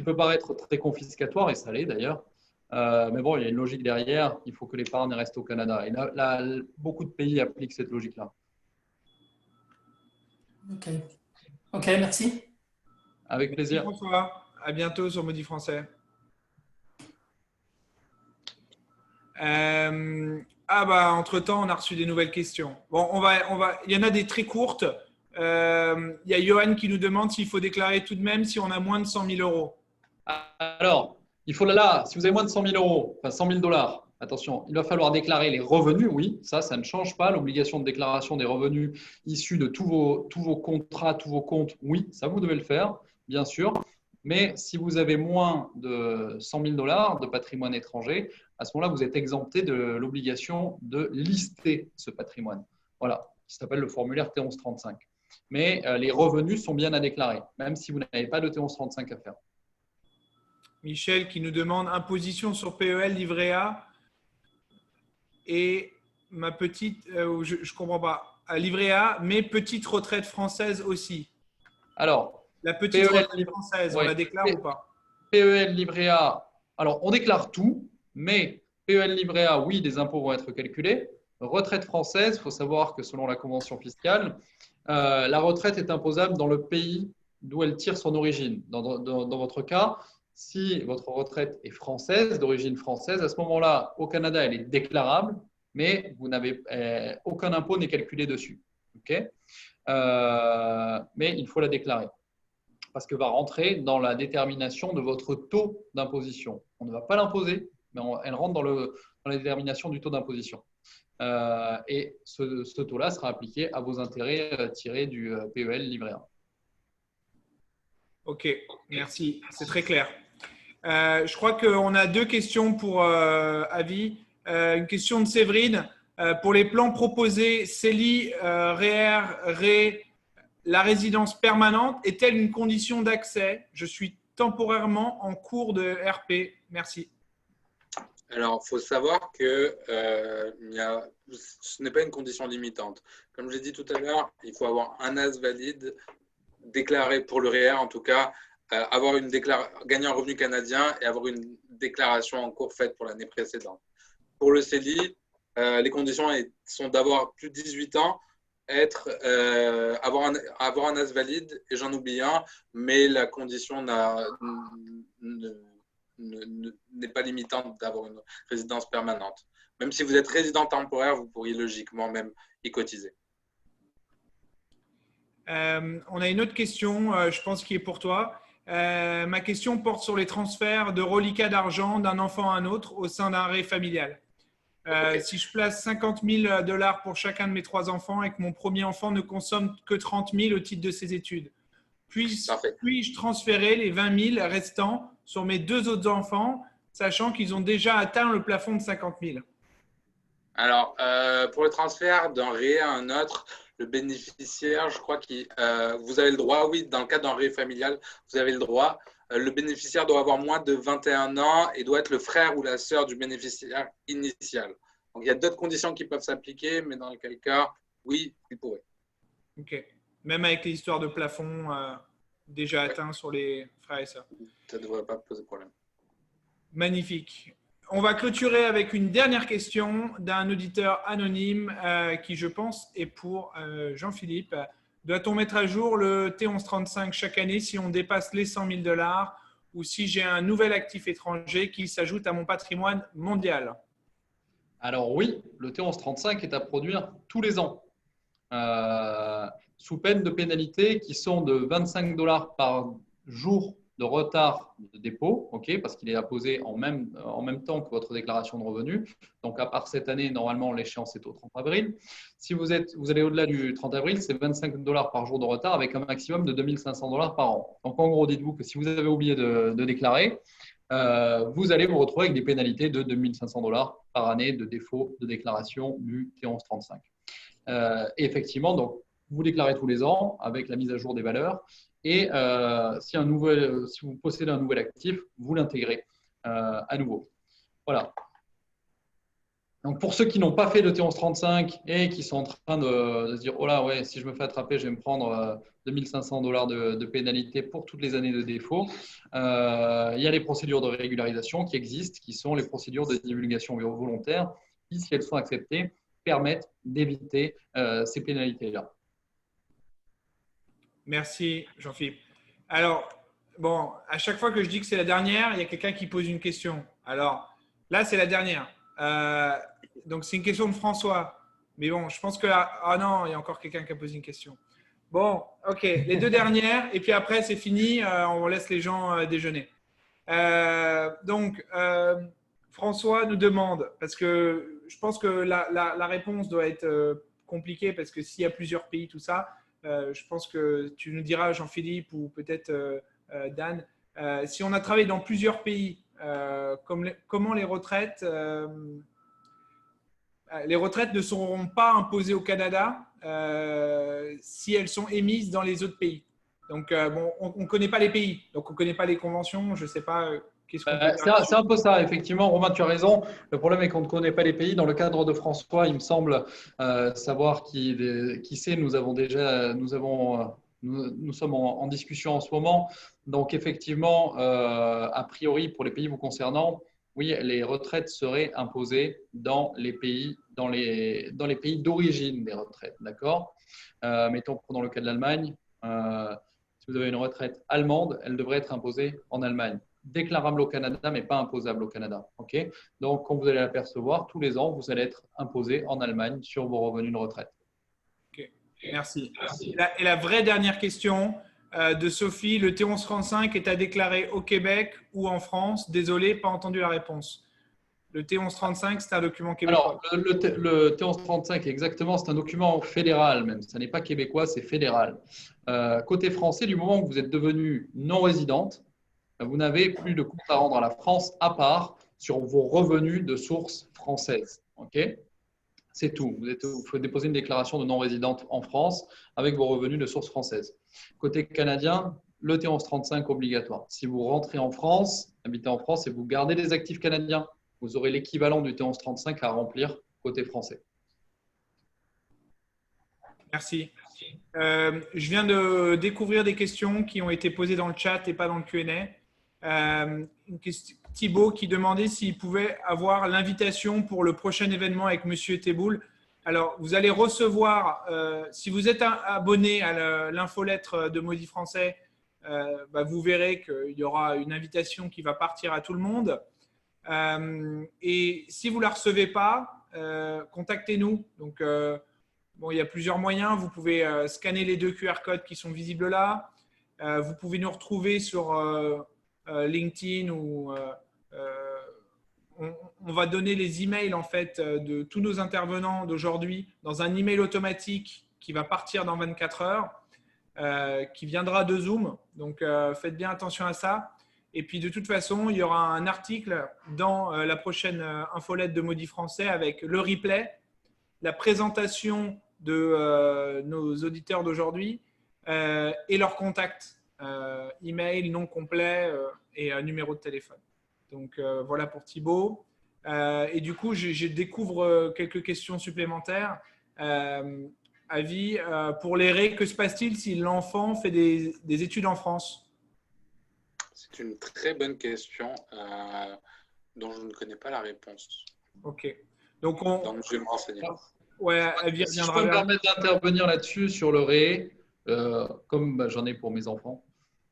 peut paraître très confiscatoire, et ça l'est d'ailleurs, Mais bon, il y a une logique derrière. Il faut que l'épargne reste au Canada. Et là, beaucoup de pays appliquent cette logique-là. Ok. Ok, merci. Avec Merci plaisir. François. À bientôt sur Maudit Français. Entre-temps, on a reçu des nouvelles questions. Bon, il y en a des très courtes. Il y a Johan qui nous demande s'il faut déclarer tout de même si on a moins de 100 000 euros. Alors, il faut là, si vous avez moins de 100 000 euros, enfin 100 000 $, attention, il va falloir déclarer les revenus, oui, ça ne change pas. L'obligation de déclaration des revenus issus de tous vos contrats, tous vos comptes, oui, ça vous devez le faire, bien sûr. Mais si vous avez moins de 100 000 $ de patrimoine étranger, à ce moment-là, vous êtes exempté de l'obligation de lister ce patrimoine. Voilà, qui s'appelle le formulaire T1135. Mais les revenus sont bien à déclarer, même si vous n'avez pas de T1135 à faire. Michel qui nous demande imposition sur PEL, livret A et ma petite, je ne comprends pas, livret A, mais petite retraite française aussi. Alors, la petite PEL, retraite française, on ouais, la déclare ou pas? PEL, livret A, alors on déclare tout, mais PEL, livret A, oui, des impôts vont être calculés. Retraite française, il faut savoir que selon la convention fiscale, la retraite est imposable dans le pays d'où elle tire son origine. Dans votre cas, si votre retraite est française, d'origine française, à ce moment-là, au Canada, elle est déclarable, mais vous n'avez aucun impôt n'est calculé dessus. Okay, mais il faut la déclarer parce que va rentrer dans la détermination de votre taux d'imposition. On ne va pas l'imposer, mais elle rentre dans la détermination du taux d'imposition. Et ce taux-là sera appliqué à vos intérêts tirés du PEL livret A. Ok, merci, c'est très clair. Je crois qu'on a deux questions pour Avi. Une question de Séverine. Pour les plans proposés, CELI, REER, RE, la résidence permanente est-elle une condition d'accès? Je suis temporairement en cours de RP. Merci. Alors, il faut savoir que ce n'est pas une condition limitante. Comme j'ai dit tout à l'heure, il faut avoir un AS valide, déclaré pour le REER en tout cas, gagner un revenu canadien et avoir une déclaration en cours faite pour l'année précédente. Pour le CELI, les conditions sont d'avoir plus de 18 ans, avoir un AS valide, et j'en oublie un, mais la condition n'est pas limitante d'avoir une résidence permanente. Même si vous êtes résident temporaire, vous pourriez logiquement même y cotiser. On a une autre question, je pense, qui est pour toi. Ma question porte sur les transferts de reliquats d'argent d'un enfant à un autre au sein d'un RE familial. Okay. Si je place 50 000 $ pour chacun de mes 3 enfants et que mon premier enfant ne consomme que 30 000 au titre de ses études, puis-je transférer les 20 000 restants sur mes 2 autres enfants, sachant qu'ils ont déjà atteint le plafond de 50 000? Alors, pour le transfert d'un RE à un autre, le bénéficiaire, je crois que vous avez le droit, oui, dans le cadre d'un RE familial, vous avez le droit. Le bénéficiaire doit avoir moins de 21 ans et doit être le frère ou la sœur du bénéficiaire initial. Donc, il y a d'autres conditions qui peuvent s'appliquer, mais dans quel cas, oui, il pourrait. OK. Même avec les histoires de plafond déjà atteints sur les frères et sœurs. Ça ne devrait pas poser problème. Magnifique. On va clôturer avec une dernière question d'un auditeur anonyme qui, je pense, est pour Jean-Philippe. Doit-on mettre à jour le T1135 chaque année si on dépasse les 100 000 $ ou si j'ai un nouvel actif étranger qui s'ajoute à mon patrimoine mondial? Alors oui, le T1135 est à produire tous les ans, sous peine de pénalités qui sont de 25 $ par jour de retard de dépôt, okay, parce qu'il est apposé en même temps que votre déclaration de revenus. Donc, à part cette année, normalement, l'échéance est au 30 avril. Si vous allez au-delà du 30 avril, c'est 25 $ par jour de retard avec un maximum de 2 500 $ par an. Donc, en gros, dites-vous que si vous avez oublié de déclarer, vous allez vous retrouver avec des pénalités de 2 500 $ par année de défaut de déclaration du T1135. Et effectivement, donc, vous déclarez tous les ans avec la mise à jour des valeurs. Et si vous possédez un nouvel actif, vous l'intégrez à nouveau. Voilà. Donc, pour ceux qui n'ont pas fait le T1135 et qui sont en train de se dire, oh là, ouais, si je me fais attraper, je vais me prendre 2500 $ de pénalité pour toutes les années de défaut. Il y a les procédures de régularisation qui existent, qui sont les procédures de divulgation volontaire, qui, si elles sont acceptées, permettent d'éviter ces pénalités-là. Merci, Jean-Philippe. Alors, bon, à chaque fois que je dis que c'est la dernière, il y a quelqu'un qui pose une question. Alors, là, c'est la dernière. Donc, c'est une question de François. Mais bon, je pense que… Ah non, il y a encore quelqu'un qui a posé une question. Bon, OK. Les deux dernières. Et puis après, c'est fini. On laisse les gens déjeuner. Donc, François nous demande, parce que je pense que la réponse doit être compliquée, parce que s'il y a plusieurs pays, tout ça, je pense que tu nous diras, Jean-Philippe, ou peut-être Dan, si on a travaillé dans plusieurs pays, comment les retraites ne seront pas imposées au Canada si elles sont émises dans les autres pays. Donc, bon, on ne connaît pas les pays, donc on ne connaît pas les conventions, je ne sais pas qu'est-ce qu'on peut faire. C'est un peu ça, effectivement. Romain, tu as raison. Le problème est qu'on ne connaît pas les pays. Dans le cadre de François, il me semble savoir qui c'est. Nous sommes en discussion en ce moment. Donc, effectivement, a priori, pour les pays vous concernant, oui, les retraites seraient imposées dans les pays d'origine des retraites. D'accord. Mettons, prenons le cas de l'Allemagne. Si vous avez une retraite allemande, elle devrait être imposée en Allemagne. Déclarable au Canada, mais pas imposable au Canada. Okay. Donc, quand vous allez l'apercevoir, tous les ans, vous allez être imposé en Allemagne sur vos revenus de retraite. Okay. Merci. Et la vraie dernière question de Sophie, le T1135 est à déclarer au Québec ou en France? Désolé, pas entendu la réponse. Le T1135, c'est un document québécois. Alors, le T1135, exactement, c'est un document fédéral même. Ce n'est pas québécois, c'est fédéral. Côté français, du moment où vous êtes devenu non-résidente, vous n'avez plus de compte à rendre à la France à part sur vos revenus de source française. Okay. C'est tout. Vous faut déposer une déclaration de non-résidente en France avec vos revenus de source française. Côté canadien, le T1135 obligatoire. Si vous rentrez en France, habitez en France et vous gardez des actifs canadiens, vous aurez l'équivalent du T1135 à remplir côté français. Merci. Je viens de découvrir des questions qui ont été posées dans le chat et pas dans le Q&A. Thibaut qui demandait s'il pouvait avoir l'invitation pour le prochain événement avec Monsieur Teboul. Alors, vous allez recevoir, si vous êtes abonné à l'infolettre de Maudit Français, vous verrez qu'il y aura une invitation qui va partir à tout le monde. Et si vous ne la recevez pas, contactez-nous. Donc, bon, il y a plusieurs moyens. Vous pouvez scanner les 2 QR codes qui sont visibles là. Vous pouvez nous retrouver sur LinkedIn ou on va donner les emails en fait de tous nos intervenants d'aujourd'hui dans un email automatique qui va partir dans 24 heures, qui viendra de Zoom. Donc, faites bien attention à ça. Et puis, de toute façon, il y aura un article dans la prochaine infolette de Maudit Français avec le replay, la présentation de nos auditeurs d'aujourd'hui et leurs contacts, email, nom complet et numéro de téléphone. Donc, voilà pour Thibaut. Et du coup, je découvre quelques questions supplémentaires. Avis, pour les raies, que se passe-t-il si l'enfant fait des études en France? C'est une très bonne question dont je ne connais pas la réponse. Ok. Donc, je vais me renseigner. Ouais, Avis si je peux me permettre d'intervenir là-dessus sur le RAE, comme j'en ai pour mes enfants.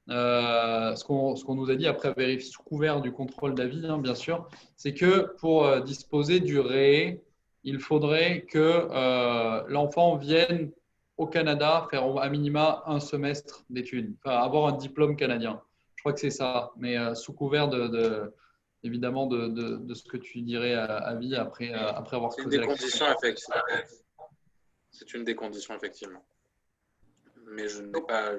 Ce qu'on nous a dit après vérifier sous couvert du contrôle d'avis, hein, bien sûr, c'est que pour disposer du RAE, il faudrait que l'enfant vienne au Canada faire à minima un semestre d'études, enfin avoir un diplôme canadien. Je crois que c'est ça, mais sous couvert évidemment de ce que tu dirais à vie après avoir creusé la question. C'est une des conditions, effectivement. Mais je n'ai pas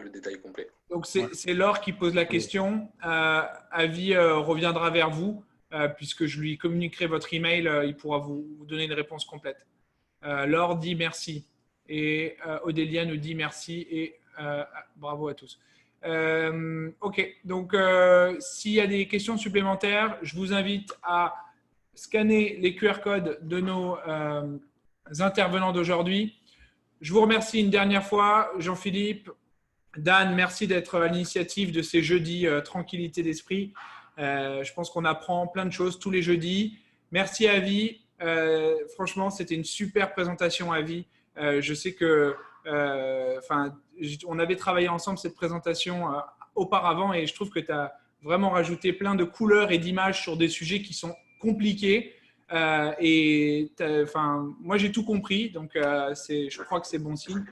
le détail complet. Donc, c'est Laure qui pose la question. Avis reviendra vers vous, puisque je lui communiquerai votre email. Il pourra vous donner une réponse complète. Laure dit merci. Et Odélia nous dit merci. Et bravo à tous. Ok. Donc, s'il y a des questions supplémentaires, je vous invite à scanner les QR codes de nos intervenants d'aujourd'hui. Je vous remercie une dernière fois, Jean-Philippe. Dan, merci d'être à l'initiative de ces jeudis tranquillité d'esprit. Je pense qu'on apprend plein de choses tous les jeudis. Merci Avi. Franchement, c'était une super présentation Avi. Je sais que, on avait travaillé ensemble cette présentation auparavant et je trouve que tu as vraiment rajouté plein de couleurs et d'images sur des sujets qui sont compliqués. Moi, j'ai tout compris, donc je crois que c'est bon signe.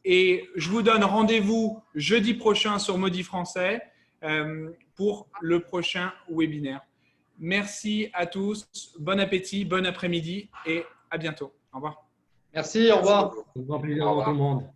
Et je vous donne rendez-vous jeudi prochain sur Maudit Français pour le prochain webinaire. Merci à tous, bon appétit, bon après-midi et à bientôt. Au revoir. Merci, au revoir. Au revoir, tout le monde.